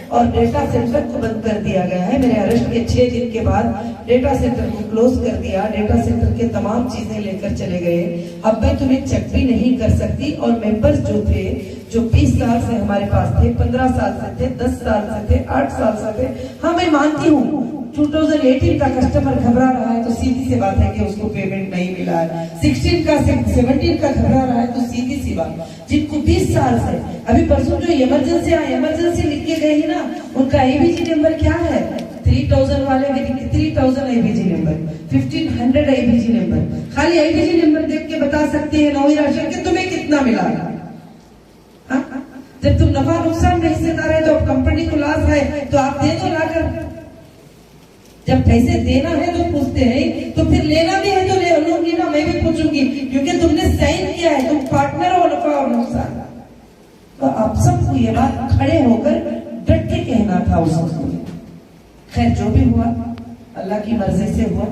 [SPEAKER 1] और डेटा सेंटर को बंद कर दिया गया है। मेरे अरेस्ट के 6 दिन के बाद डेटा सेंटर को क्लोज कर दिया। डेटा सेंटर के तमाम चीजें लेकर चले गए। अब मैं तुम्हें चेक भी नहीं कर सकती। और मेंबर्स जो थे, जो 20 साल से हमारे पास थे, 15 साल से थे, 10 साल से थे, 8 साल से थे। हाँ मैं मानती हूँ 2018 का कस्टमर घबरा रहा है तो सीधी सी बात है कि उसको पेमेंट नहीं मिला है। 16 का 17 का घबरा रहा है तो सीधी सी बात। जिनको 20 साल से, अभी परसों जो इमरजेंसी लिख के गई ना, उनका एबीजी नंबर क्या है? 3000 वाले 3000 एबीजी नंबर, 1500 एबीजी नंबर। खाली एबीजी नंबर देख के बता सकते हैं नौवीं राशन के तुम्हें कितना मिला। जब तुम नफा नुकसान में हिस्सेदार है तो कंपनी को लॉस है तो आप दे दो लाकर। जब पैसे देना है तो पूछते हैं, तो फिर लेना भी है तो ले लूंगी ना, मैं भी पूछूंगी, क्योंकि तुमने साइन किया है, तुम पार्टनर हो नफा और नुकसान। तो आप सबको ये बात खड़े होकर डट के कहना था उस वक्त। खैर जो भी हुआ अल्लाह की मर्जी से हुआ,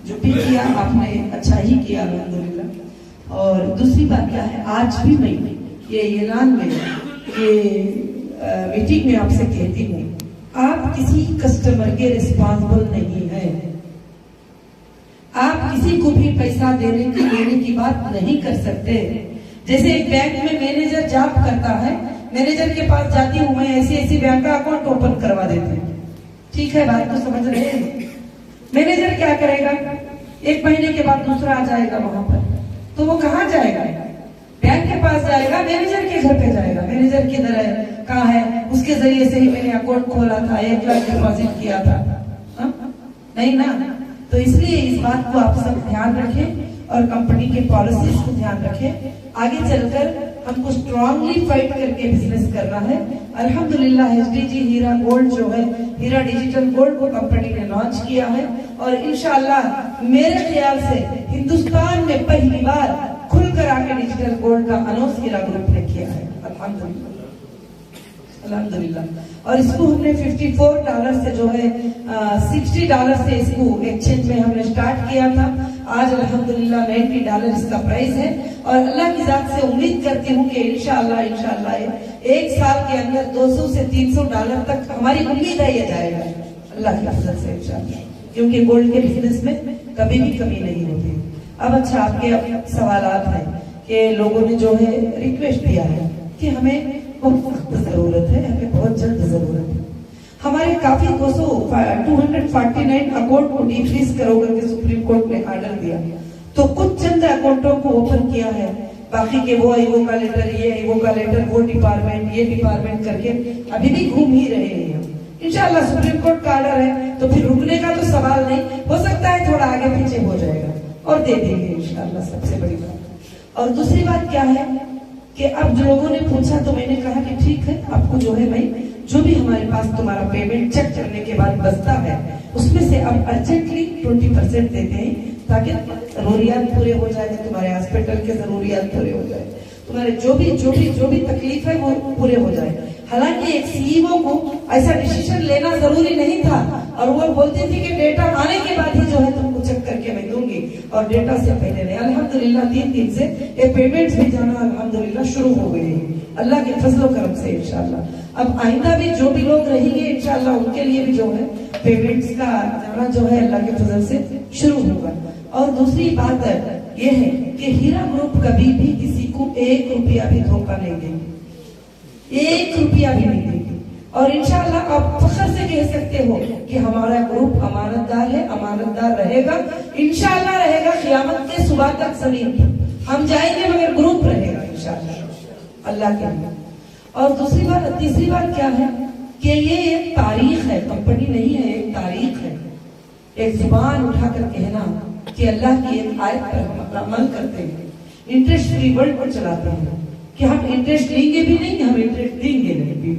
[SPEAKER 1] जो भी किया आपने अच्छा ही किया अल्हम्दुलिल्लाह। और दूसरी बात क्या है, आज भी मैं ये ऐलान में, ये मीटिंग में आपसे कहती हूँ, आप किसी कस्टमर के रिस्पॉन्सिबल नहीं है। आप किसी को भी पैसा देने की बात नहीं कर सकते। जैसे एक बैंक में मैनेजर जॉब करता है, मैनेजर के पास जाती हूँ मैं, ऐसी बैंक का अकाउंट ओपन करवा देते हैं। ठीक है, बात को समझ रहे हैं। मैनेजर क्या करेगा, 1 महीने के बाद दूसरा आ जाएगा वहां पर, तो वो कहाँ जाएगा? बैंक के पास जाएगा, मैनेजर के घर पे जाएगा। मैनेजर किधर है, कहाँ है, उसके जरिए से ही मैंने अकाउंट खोला था, 1 लाख डिपॉजिट किया था। नहीं ना। तो इसलिए इस बात को आप सब ध्यान रखें और कंपनी के पॉलिसीज को ध्यान रखें। आगे चलकर हमको स्ट्रांगली फाइट करके बिजनेस करना है। अल्हम्दुलिल्लाह एचडीजी हीरा गोल्ड जो है, हीरा डिजिटल गोल्ड को कंपनी ने लॉन्च किया है, और इंशाल्लाह मेरे ख्याल से हिंदुस्तान में पहली बार खुलकर आके डिजिटल गोल्ड का अनाउंस हीरा ग्रुप ने किया है। अल्हम्दुलिल्लाह। और इसको हमने $54 से जो है $60 से इसको एक्सचेंज में हमने स्टार्ट किया था। आज अल्हम्दुलिल्लाह $90 इसका प्राइस है। और अल्लाह की जात से उम्मीद करती हूँ कि इंशाअल्लाह 1 साल के अंदर $200 से $300 तक हमारी उम्मीद है ये जाएगा अल्लाह की फजल से इंशाअल्लाह, क्योंकि गोल्ड के बिजनेस में कभी भी कमी नहीं होती। अब अच्छा, आपके सवालात हैं कि लोगों ने जो है रिक्वेस्ट किया है कि हमें बहुत जरूरत है, हमें बहुत जल्द जरूरत है। हमारे काफी 249 अकाउंट को डिफ्रीज करो करके सुप्रीम कोर्ट ने ऑर्डर दिया, तो कुछ चंद अकाउंटों को ओपन किया है। बाकी के वो ईवो का लेटर, ये ईवो का लेटर, वो डिपार्टमेंट, ये डिपार्टमेंट करके अभी भी घूम ही रहे हैं। इंशाल्लाह सुप्रीम कोर्ट का ऑर्डर है तो फिर रुकने का तो सवाल नहीं, हो सकता है थोड़ा आगे पीछे हो जाएगा और दे देंगे इंशाल्लाह, सबसे बड़ी बात। और दूसरी बात क्या है कि अब जो लोगों ने पूछा तो मैंने कहा कि ठीक है, आपको जो है भाई, जो भी हमारे पास तुम्हारा पेमेंट चेक करने के बाद बचता है उसमें से अब अर्जेंटली 20% देते हैं, ताकि जरूरियात पूरे हो जाए, तुम्हारे हॉस्पिटल के जरूरियात पूरे हो जाए। तुम्हारे जो भी तकलीफ है वो पूरे हो जाए। हालांकि एक सीईओ को ऐसा डिसीजन लेना जरूरी नहीं था और वो बोलती थी कि डेटा आने के बाद ही जो है तुमको चेक करके मैं दूंगी और डेटा से पहले नहीं। अल्हम्दुलिल्लाह 3 दिन से ये पेमेंट्स भी जाना अल्हम्दुलिल्लाह शुरू हो गए हैं अल्लाह के फजलो करम से इंशाल्लाह। अब आइंदा भी जो भी लोग रहेंगे इंशाल्लाह उनके लिए भी जो है पेमेंट्स का जाना जो है अल्लाह के फजल से शुरू होगा। और दूसरी बात ये है कि हीरा ग्रुप कभी भी किसी को 1 रुपया भी धोखा नहीं देंगे, 1 रुपया भी नहीं देंगे। और इंशाल्लाह आप फख्र से कह सकते हो कि हमारा ग्रुप अमानतदार है, अमानतदार रहेगा, इंशाल्लाह रहेगा क़यामत के सुबह तक जमीन पर। हम जाएंगे मगर ग्रुप रहेगा इंशाल्लाह अल्लाह के लिए। और तीसरी बात क्या है कि ये एक तारीख है, कंपनी नहीं है, एक तारीख है। एक जुबान उठाकर कहना कि अल्लाह की एक आयत पर हम अपना अमल करते हैं, इंटरेस्ट फ्री वर्ल्ड पर चलाते हैं कि हम इंटरेस्ट लेंगे भी नहीं, हम इंटरेस्ट देंगे नहीं भी।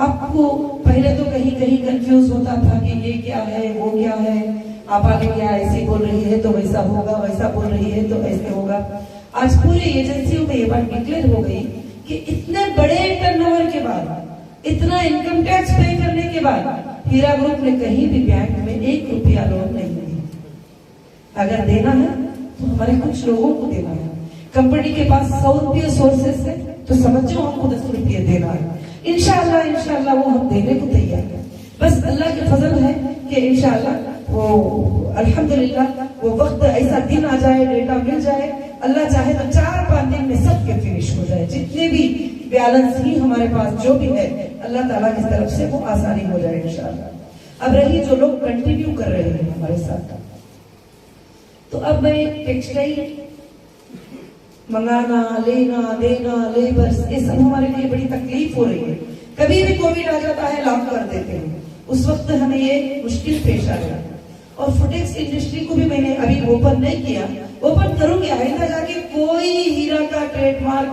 [SPEAKER 1] आपको पहले तो कहीं कहीं कंफ्यूज होता था कि ये क्या है वो क्या है, आप आगे क्या ऐसे बोल रही है तो वैसा होगा, वैसा बोल रही है तो ऐसे होगा। आज पूरी एजेंसियों में ये बात डिक्लेयर हो गई कि इतने बड़े टर्नओवर के बाद, इतना इनकम टैक्स पे करने के बाद हीरा ग्रुप ने कहीं भी बैंक में 1 रुपया लोन नहीं दिया। अगर देना है तो हमारे कुछ लोगों को देना है। कंपनी के पास 100 रुपये सोर्सेस है तो समझो हमको 10 रुपये देना है। इंशाल्लाह वो हम देने को तैयार है। बस अल्लाह के फजल है कि इंशाल्लाह वो अल्हम्दुलिल्लाह वो वक्त ऐसा दिन आ जाए, डेटा मिल जाए, अल्लाह चाहे तो 4-5 दिन में सबके फिनिश हो जाए। जितने भी बैलेंस ही हमारे पास जो भी है अल्लाह ताला की तरफ से वो आसानी हो जाए इंशाल्लाह। अब रही जो लोग कंटिन्यू कर रहे हैं हमारे साथ, तो अब मैं टेक्सटाइल मंगाना, लेना, देना, लेबर्स, ये सब हमारे लिए बड़ी तकलीफ हो रही है। कभी भी कोविड आ जाता है लॉक कर देते हैं, उस वक्त हमें ये मुश्किल पेश आ गया। और फुटेक्स इंडस्ट्री को भी मैंने अभी ओपन नहीं किया, ओपन करूंगी आइंदा जाके। कोई हीरा का ट्रेडमार्क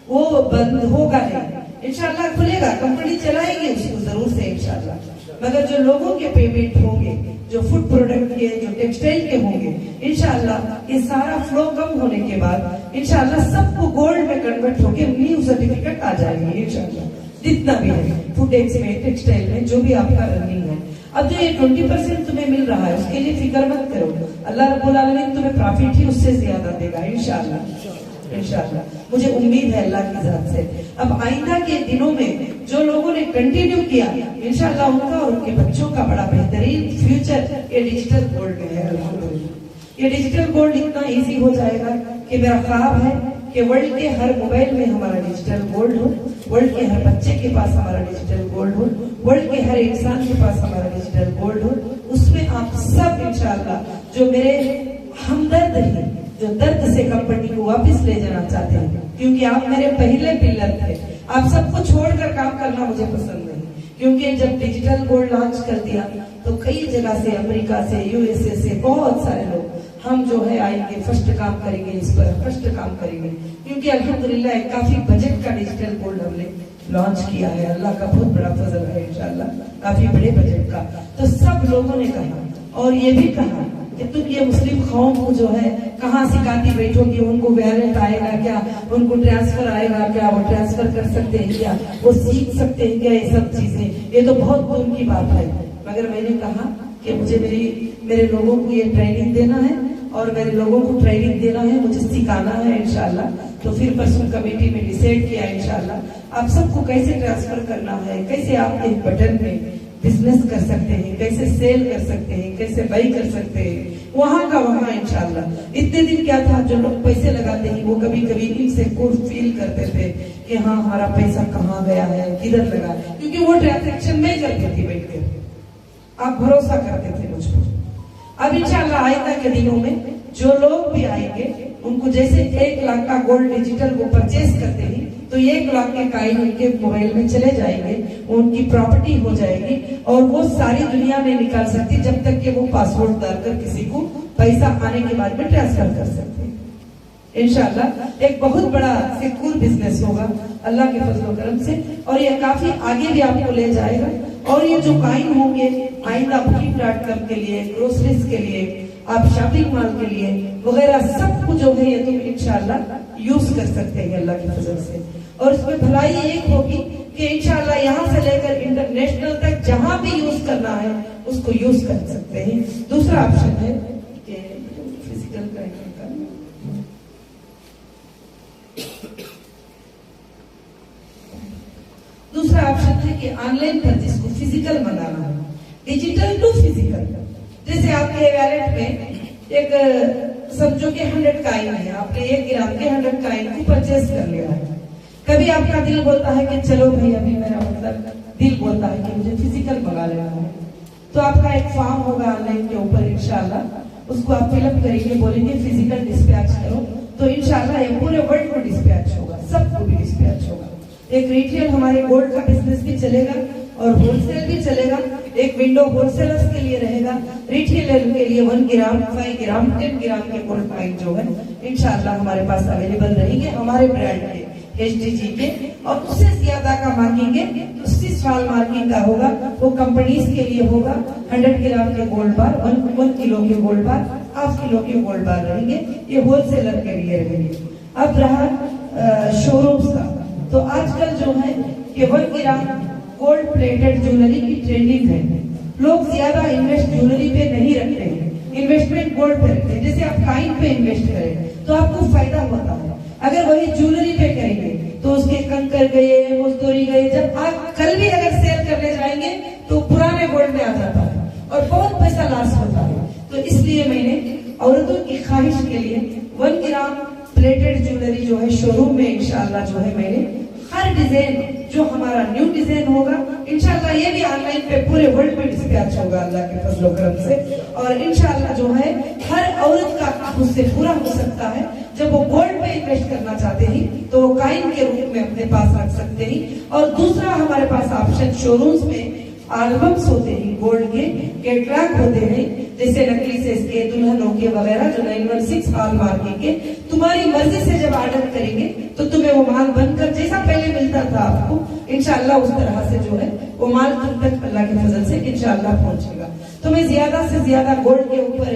[SPEAKER 1] वो बंद होगा नहीं, इंशाल्लाह खुलेगा, कंपनी चलाएगी उसको जरूर से इंशाल्लाह। मगर जो लोगों के पेमेंट होंगे, जो फूड प्रोडक्ट के, जो टेक्सटाइल के होंगे, इंशाल्लाह ये सारा फ्लो कम होने के बाद इंशाल्लाह सबको गोल्ड में कन्वर्ट होके न्यू सर्टिफिकेट आ जाएंगे इंशाल्लाह। जितना भी है फूडेक्स में, टेक्सटाइल में, जो भी आपका रनिंग है। अब जो ये 20% तुम्हें मिल रहा है उसके लिए फिक्र मत करो, अल्लाह रब्बुल आलमीन तुम्हें प्रॉफिट ही उससे ज्यादा देगा इंशाल्लाह। मुझे उम्मीद है अल्लाह की जात से। अब आइंदा के दिनों में जो लोगों ने कंटिन्यू किया इंशाल्लाह उनका और उनके बच्चों का बड़ा बेहतरीन फ्यूचर ये डिजिटल गोल्ड में है अल्हम्दुलिल्लाह। ये डिजिटल गोल्ड इतना इजी हो जाएगा कि मेरा ख्वाब है कि वर्ल्ड के हर मोबाइल में हमारा डिजिटल गोल्ड हो, वर्ल्ड के हर बच्चे के पास हमारा डिजिटल गोल्ड हो, वर्ल्ड के हर इंसान के पास हमारा डिजिटल गोल्ड हो। उसमें आप सब इंशाल्लाह जो मेरे हमदर्द हैं, जो दर्द से कंपनी को वापस ले जाना चाहते हैं, क्योंकि आप मेरे पहले पिलर थे, आप सबको छोड़कर काम करना मुझे पसंद नहीं। क्योंकि जब डिजिटल गोल्ड लॉन्च कर दिया तो कई जगह से, अमेरिका से, यूएसए से बहुत सारे लोग हम जो है आएंगे, फर्स्ट काम करेंगे, इस पर फर्स्ट काम करेंगे। क्योंकि अल्हम्दुलिल्लाह काफी बजट का डिजिटल गोल्ड हमने लॉन्च किया है, अल्लाह का बहुत बड़ा फजल है इंशाल्लाह, काफी बड़े बजट का। तो सब लोगों ने कहा और ये भी कहा कि तुम ये मुस्लिम कौम को जो है कहाँ सिखाती बैठोगी, उनको वैलेंट आएगा क्या, उनको ट्रांसफर आएगा क्या, वो ट्रांसफर कर सकते हैं क्या, वो सीख सकते हैं क्या, ये सब चीजें, ये तो बहुत दूर की बात है। मगर मैंने कहा कि मुझे मेरे लोगों को ये ट्रेनिंग देना है और मेरे लोगों को ट्रेनिंग देना है, मुझे सिखाना है इंशाल्लाह। तो फिर परसों कमेटी में डिसाइड किया इंशाल्लाह आप सबको कैसे ट्रांसफर करना है, कैसे आप एक बटन में बिजनेस कर सकते हैं, कैसे सेल कर सकते हैं, कैसे बाई कर सकते हैं, वहां का वहां इंशाल्लाह। इतने दिन क्या था, जो लोग पैसे लगाते हैं वो कभी कभी इनसिक्योर फील करते थे कि हाँ हमारा पैसा कहाँ गया है, किधर लगा, क्योंकि वो ट्रांजेक्शन नहीं करती थी बैठ कर, आप भरोसा करते थे मुझ पर। अब इंशाल्लाह आइंदा के दिनों में जो लोग भी आएंगे उनको जैसे 1 लाख का गोल्ड डिजिटल वो परचेज करते हैं तो 1 लाख के कॉइन उनके मोबाइल में चले जाएंगे, उनकी प्रॉपर्टी हो जाएगी और वो सारी दुनिया में निकाल सकती जब तक कि वो पासवर्ड डालकर किसी को पैसा आने के बाद में ट्रांसफर कर सकते हैं। इंशाल्लाह एक बहुत बड़ा सिक्योर बिजनेस होगा अल्लाह के फजल करम से, और ये काफी आगे भी आपको ले जाएगा। और ये जो कॉइन होंगे आइंदा Booking.com के लिए, ग्रोसरीज के लिए, आप शॉपिंग मॉल के लिए वगैरह सब कुछ जो है ये तुम इंशाल्लाह यूज कर सकते हैं अल्लाह की फजल से। और इसमें भलाई एक होगी कि इंशाल्लाह यहाँ से लेकर इंटरनेशनल तक जहां भी यूज करना है उसको यूज कर सकते हैं। दूसरा ऑप्शन है कि फिजिकल ग्राइंडिंग का, दूसरा ऑप्शन है कि ऑनलाइन परचेज को फिजिकल मंगाना है, डिजिटल टू फिजिकल। जैसे आपके वैलेट में एक समझो कि 100 कॉइन है, आपने 1 ग्राम के 100 कॉइन को परचेज कर लिया है। कभी आपका दिल बोलता है कि चलो भाई, अभी मेरा मतलब दिल बोलता है कि मुझे फिजिकल मंगा लेना है, तो आपका एक फॉर्म होगा ऑनलाइन के ऊपर इंशाल्लाह, उसको आप फिलअप करेंगे, बोलेंगे फिजिकल डिस्पैच करो, तो इंशाल्लाह ये पूरे वर्ल्ड को डिस्पैच होगा, सबको भी डिस्पैच होगा। एक रिटेल हमारे गोल्ड का बिजनेस भी चलेगा और होलसेल भी चलेगा। एक विंडो होलसेलर्स के लिए रहेगा, रिटेलर के लिए 1 ग्राम, 5 ग्राम, 10 ग्राम के गोल्ड कॉइन जो है इंशाल्लाह हमारे पास अवेलेबल रहेंगे, हमारे ब्रांड के HDG के। और उससे ज्यादा का मांगेंगे तो 60 वाल मार्किंग का होगा, वो कंपनीज के लिए होगा। 100 ग्राम के गोल्ड बार, 1 किलो के गोल्ड बार, ½ किलो के गोल्ड बार रहेंगे, ये होलसेलर के लिए रहेंगे। अब रहा शोरूम्स का, तो आजकल जो है कि 1 ग्राम गोल्ड प्लेटेड ज्वेलरी की ट्रेंडिंग है। लोग ज्यादा इन्वेस्ट ज्वेलरी पे नहीं रखते हैं, इन्वेस्टमेंट गोल्ड पे रखते हैं। जैसे आप कॉइन पे इन्वेस्ट करें तो आपको फायदा होता है, अगर वही ज्वेलरी पे करेंगे तो उसके कंकर गए, मजदूरी गए, जब आप कल भी अगर सेल करने जाएंगे तो पुराने गोल्ड में आ जाता है और बहुत पैसा लॉस होता है। तो इसलिए मैंने औरतों की ख्वाहिश के लिए 1 ग्राम प्लेटेड ज्वेलरी जो है शोरूम में इंशाल्लाह जो है मैंने हर डिजाइन जो हमारा न्यू डिजाइन होगा इंशाल्लाह ये भी ऑनलाइन पे पूरे वर्ल्ड में डिस्पैच होगा अल्लाह के फजल और करम से। और इंशाल्लाह जो है हर औरत का उससे पूरा हो सकता है। जब वो गोल्ड पे इन्वेस्ट करना चाहते हैं तो वो कॉइन के रूप में अपने पास रख सकते हैं। और दूसरा हमारे पास ऑप्शन शोरूम्स में एल्बम्स होते हैं, गोल्ड के कैटलॉग होते हैं, जैसे नेकलेसेस के, दुल्हनों के वगैरह जो 916 हॉल मार्किंग के। तुम्हारी मर्जी से जब ऑर्डर करेंगे तो तुम्हें वो माल बनकर जैसा पहले मिलता था आपको इंशाल्लाह उस तरह से जो है वो माल तुम तक अल्लाह के फजल से इंशाल्लाह पहुंचेगा। तो मैं ज्यादा से ज्यादा गोल्ड के ऊपर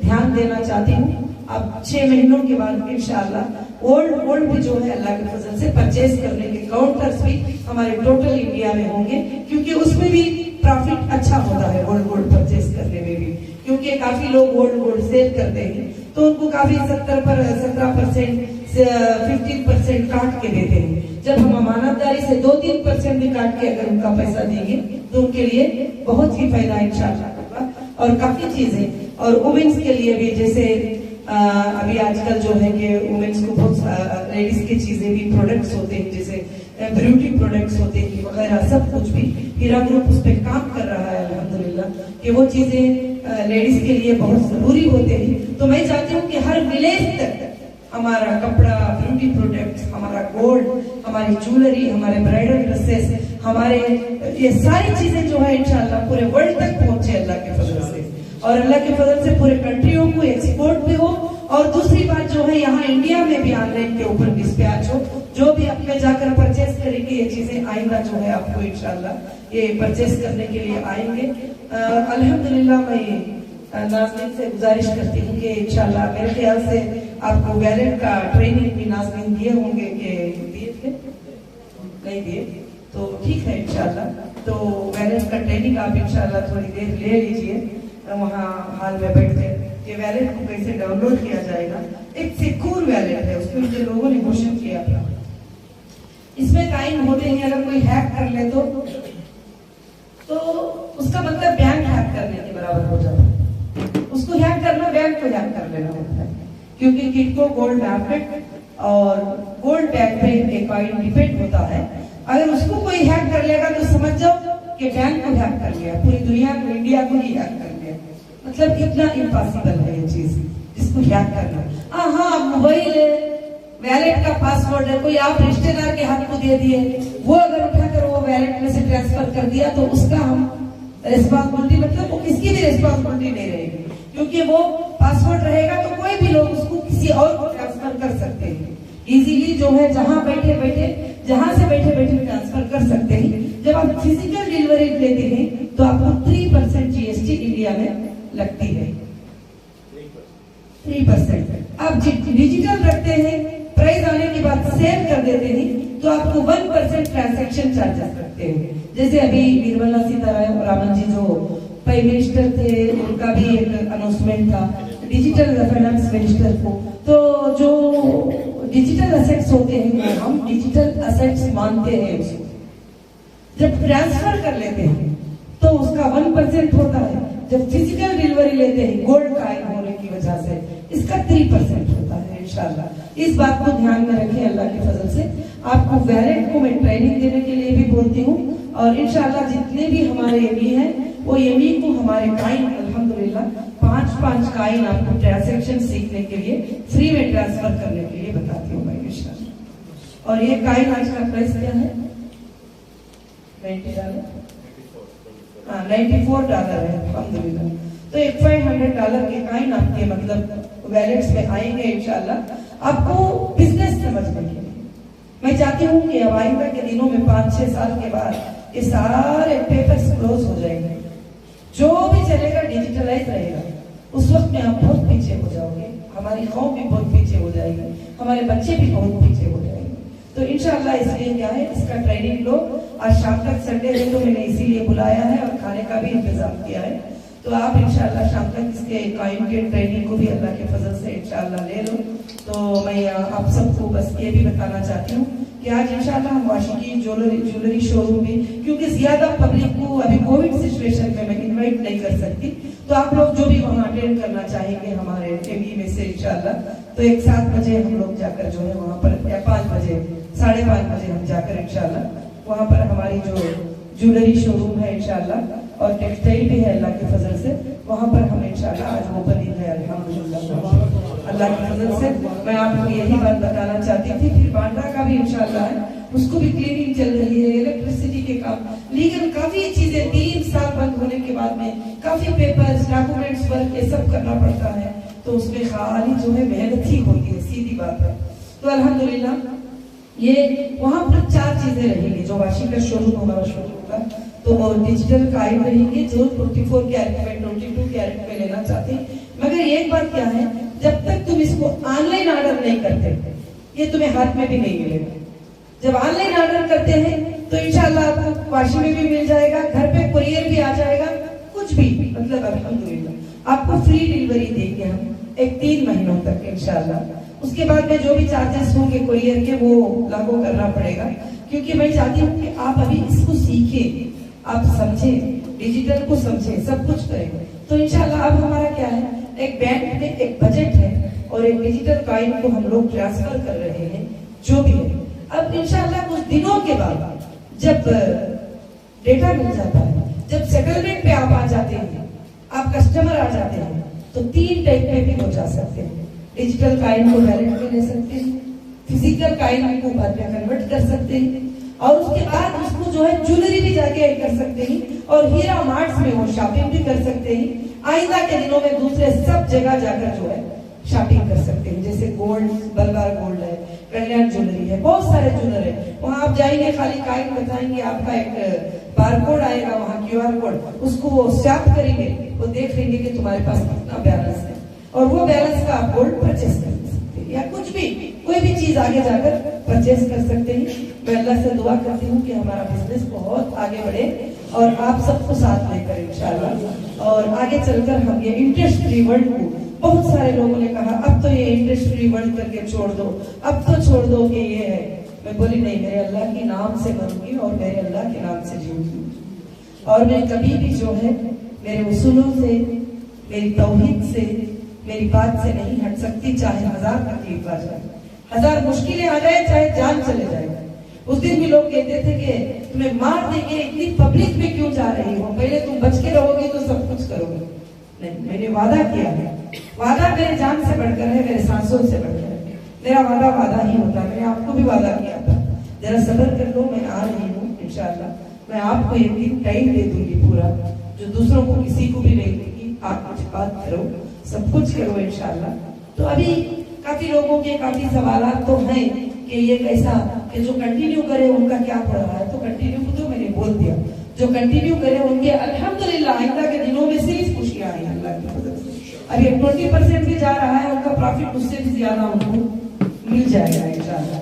[SPEAKER 1] ध्यान देना चाहती हूँ। अब 6 महीनों के बाद इंशाल्लाह गोल्ड भी जो है अल्लाह के फजल से परचेज करने के काउंटर्स भी हमारे टोटल इंडिया में होंगे, क्योंकि उसमें भी प्रॉफिट अच्छा होता है गोल्ड परचेज करने में भी। क्योंकि काफी लोग गोल्ड सेल करते हैं तो उनको काफी 17% 15% काट के देते हैं। जब हम अमानतदारी से 2-3% भी काट के अगर उनका पैसा देंगे तो उनके लिए बहुत ही फायदा इंशाल्लाह होगा। और काफी चीजें और वुमेन्स के लिए भी, जैसे अभी आजकल जो है कि वुमेन्स को बहुत लेडीज की चीजें भी प्रोडक्ट्स होते हैं, जैसे ब्यूटी प्रोडक्ट्स होते हैं वगैरह, सब कुछ भी हीरा ग्रुप उस पर काम कर रहा है अल्हम्दुलिल्लाह कि वो चीजें लेडीज के लिए बहुत जरूरी होते हैं। तो मैं चाहती हूँ कि हर विलेज तक हमारा कपड़ा, ब्यूटी प्रोडक्ट्स, हमारा गोल्ड, हमारी ज्वेलरी, हमारे ब्राइडल ड्रेसेस, हमारे ये सारी चीजें जो है इंशाल्लाह पूरे वर्ल्ड तक पहुंचे अल्लाह के फजल से। और अल्लाह के फजल से पूरे कंट्रियों को एक्सपोर्ट भी हो। और दूसरी बात जो है यहाँ इंडिया में भी ऑनलाइन के ऊपर डिस्पैच हो। जो भी अपने जाकर परचेज करेंगे ये चीजें आएंगा जो है आपको इंशाल्लाह ये परचेज करने के लिए आएंगे। अल्हम्दुलिल्लाह मैं नाज़रीन से गुजारिश करती हूँ कि इंशाल्लाह मेरे ख्याल से आपको वैलेट का ट्रेनिंग भी नाज़रीन दिए होंगे कि दिए थे, नहीं दिए तो ठीक है इंशाल्लाह। तो वैलेट का ट्रेनिंग आप इंशाल्लाह थोड़ी देर ले लीजिए वहाँ हाल में बैठ कर। ये वैलेट को कैसे डाउनलोड किया जाएगा, एक सिक्योर वैलेट है, उसमें मुझे लोगों ने घोषण किया था। इसमें टाइम होते ही अगर कोई हैक कर ले तो उसका मतलब बैंक हैक करने के बराबर हो जाता है। उसको हैक करना बैंक को हैक कर लेना होता है, क्योंकि किटको गोल्ड बैक और गोल्ड बैक पे एक कॉइन डिपेंड होता है। अगर उसको कोई हैक कर लेगा तो समझ जाओ कि बैंक को हैक कर लिया, पूरी दुनिया को, इंडिया को ही हैक कर लिया। मतलब इतना इम्पॉसिबल है ये चीज जिसको हैक करना। हाँ, मोबाइल वैलेट का पासवर्ड है, कोई आप रिश्तेदार के हाथ को दे दिए, वो अगर उठाकर वो वैलेट में से ट्रांसफर कर दिया तो उसका हम रिस्पॉन्सिबिलिटी, मतलब वो किसकी भी रिस्पॉन्सिबिलिटी नहीं रहेगी, क्योंकि वो पासवर्ड रहेगा तो कोई भी लोग उसको किसी और को ट्रांसफर कर सकते हैं इजीली। जो है जहां बैठे बैठे ट्रांसफर कर सकते हैं। जब आप फिजिकल डिलीवरी लेते हैं तो आपको 3% GST इंडिया में लगती है, 3%। आप डिजिटल रखते हैं, प्राइस कर देते हैं तो आपको 1% ट्रांजैक्शन चार्जेस रखते हैं। जैसे अभी निर्मला सीतारामन जी जो प्राइम मिनिस्टर थे, उनका भी एक अनाउंसमेंट था डिजिटल फाइनेंस मिनिस्टर को, तो जो डिजिटल असेट्स होते हैं हम डिजिटल असेट्स मानते हैं उसको। जब ट्रांसफर कर लेते हैं तो उसका 1% होता है। जब फिजिकल डिलीवरी लेते हैं गोल्ड कॉइन होने की वजह से इसका 3% होता है। इंशाल्लाह इस बात को ध्यान में रखें। अल्लाह के फजल से आपको वैलेट को मैं ट्रेनिंग देने के लिए भी बोलती हूँ, और इंशाल्लाह जितने भी हमारे एमी हैं वो एमी को हमारे काइन अल्हम्दुलिल्लाह 5 काइन आपको ट्रांजैक्शन सीखने के लिए फ्री में ट्रांसफर करने के लिए बताती हूँ मैं इंशाल्लाह। और ये काइन आज का प्राइस क्या है? $90। हाँ, $94 है अल्हम्दुलिल्लाह। तो एक $500 के काइन आपके मतलब वैलेट्स में आएंगे इंशाल्लाह आपको बिजनेस समझने के लिए। मैं चाहती हूँ कि अब आइंदा के दिनों में 5-6 साल के बाद ये सारे पेपर्स क्लोज हो जाएंगे, जो भी चलेगा डिजिटलाइज रहेगा। उस वक्त में आप बहुत पीछे हो जाओगे, हमारी कौम भी बहुत पीछे हो जाएगी, हमारे बच्चे भी बहुत पीछे हो जाएंगे। तो इंशाल्लाह इसलिए क्या है, इसका ट्रेनिंग लो। आज शाम तक संडे है तो मैंने इसीलिए बुलाया है और खाने का भी इंतजाम किया है। तो आप इंशाल्लाह शाम तक इसके कायम के ट्रेनिंग को भी अल्लाह के फजल से इंशाल्लाह ले लो। तो मैं आप सबको बस ये भी बताना चाहती हूँ कि आज इंशाल्लाह हम वाशिकी ज्वेलरी शोरूम में, क्योंकि ज्यादा पब्लिक को अभी कोविड सिचुएशन में मैं इन्वाइट नहीं कर सकती, तो आप लोग जो भी वहाँ अटेंड करना चाहेंगे हमारे एमी में से इंशाल्लाह, तो 7 बजे हम लोग जाकर जो है वहाँ पर, या 5 बजे 5:30 बजे हम जाकर इंशाल्लाह वहाँ पर हमारी जो ज्वेलरी शोरूम है इंशाल्लाह और टेक्सटाइल भी है अल्लाह के फजल से, वहाँ पर हम इंशाल्लाह आज ओपनिंग है अल्हम्दुलिल्लाह अल्लाह के फजल से। मैं आपको यही बात बताना चाहती थी। फिर बांद्रा का भी इंशाल्लाह है, उसको भी क्लीनिंग चल रही है, इलेक्ट्रिसिटी के काम, लीगल काफी चीजें 3 साल बंद होने के बाद में काफी पेपर्स डॉक्यूमेंट्स वर्क ये सब करना पड़ता है, तो उसमें खाली जो है मेहनत ही होती है, सीधी बात है। तो अल्हम्दुलिल्लाह ये वहाँ पर 4 चीजें रहेंगी। जो वाशिंग का शोरूम हमारा शोरूम होगा तो डिजिटल काइन रहेंगे जो 24 कैरेट में 22 कैरेट में लेना चाहते हैं। मगर एक बात क्या है, जब तक तुम इसको ऑनलाइन ऑर्डर नहीं करते ये तुम्हें हाथ में भी नहीं मिलेगा। जब ऑनलाइन ऑर्डर करते हैं तो इंशाल्लाह आपको वाशिंग में भी मिल जाएगा, घर पे कुरियर भी आ जाएगा, कुछ भी मतलब अल्हम्दुलिल्लाह आपको फ्री डिलीवरी देंगे हम 3 महीनों तक इंशाल्लाह। उसके बाद में जो भी चार्जेस होंगे कुरियर के वो लागू करना पड़ेगा, क्योंकि मैं चाहती हूँ कि आप अभी इसको सीखें, आप समझें, डिजिटल को समझें, सब कुछ करें। तो इंशाल्लाह अब हमारा क्या है, एक बैंक में एक बजट है और एक डिजिटल कॉइन को हम लोग ट्रांसफर कर रहे हैं जो भी है। अब इंशाल्लाह कुछ दिनों के बाद जब डेटा मिल जाता है, जब सेटलमेंट पे आप आ जाते हैं, आप कस्टमर आ जाते हैं, तो 3 टाइप में भी हो जा सकते हैं। डिजिटल कॉइन को वैलेट में ले सकते हैं, फिजिकल कॉइन को बाद में कन्वर्ट कर सकते हैं, और उसके बाद उसको जो है ज्वेलरी भी जाके कर सकते हैं, और हीरा मार्ट्स में वो शॉपिंग भी कर सकते हैं। आइंदा के दिनों में दूसरे सब जगह जाकर जो है शॉपिंग कर सकते हैं। जैसे गोल्ड, बलवार गोल्ड है, कल्याण ज्वेलरी है, बहुत सारे ज्वेलर है। वहां आप जाएंगे, खाली कॉइन बताएंगे, आपका एक बारकोड आएगा, वहाँ QR कोड, उसको वो स्वैप करेंगे, वो देख लेंगे कि तुम्हारे पास कितना बैलेंस है, और वो बैलेंस का आप गोल्ड परचेस कर सकते हैं, या कुछ भी कोई भी चीज आगे जाकर परचेस कर सकते हैं। मैं अल्लाह से दुआ करती हूँ कि हमारा बिजनेस बहुत आगे बढ़े और आप सबको साथ लेकर इंशाल्लाह, और आगे चलकर हम ये इंटरेस्ट फ्री वर्ल्ड को, बहुत सारे लोगों ने कहा अब तो ये इंटरेस्ट फ्री वर्ल्ड करके छोड़ दो, अब तो छोड़ दो कि ये है। मैं बोली नहीं, मेरे अल्लाह के नाम से मरूंगी और मेरे अल्लाह के नाम से जीऊंगी, और मैं कभी भी जो है मेरे उसूलों से, मेरी तौहीद से, मेरी बात से नहीं हट सकती, चाहे 1000 तकलीफ आ जाए, 1000 मुश्किलें आ जाए, चाहे जान चले जाए। उस दिन भी लोग कहते थे कि तुम्हें मार देंगे, इतनी पब्लिक में क्यों जा रही हो, पहले तुम बच के रहोगे तो सब कुछ करोगे। नहीं, मैंने वादा किया है, वादा मेरे जान से बढ़कर है, मेरे सांसों से बढ़कर है, मेरा वादा वादा ही होता है। मैंने आपको भी वादा किया था, जरा सब्र कर लो, मैं आ रही हूँ इंशाल्लाह। मैं आपको एक दिन टाइम दे दूंगी पूरा, जो दूसरों को किसी को भी नहीं दूंगी। आप कुछ बात करो, सब कुछ करो इंशाल्लाह। तो अभी काफी लोगों के काफी सवाल तो हैं कि ये कैसा, कि जो कंटिन्यू करे उनका क्या हो रहा है, तो कंटिन्यू को तो मैंने बोल दिया, जो कंटिन्यू करे उनके अल्हम्दुलिल्लाह आइंदा के दिनों में सिर्फ खुशियां आई अल्लाह की मदद से। अभी 20% भी जा रहा है, उनका प्रॉफिट उससे भी ज्यादा उनको मिल जाएगा इंशाल्लाह।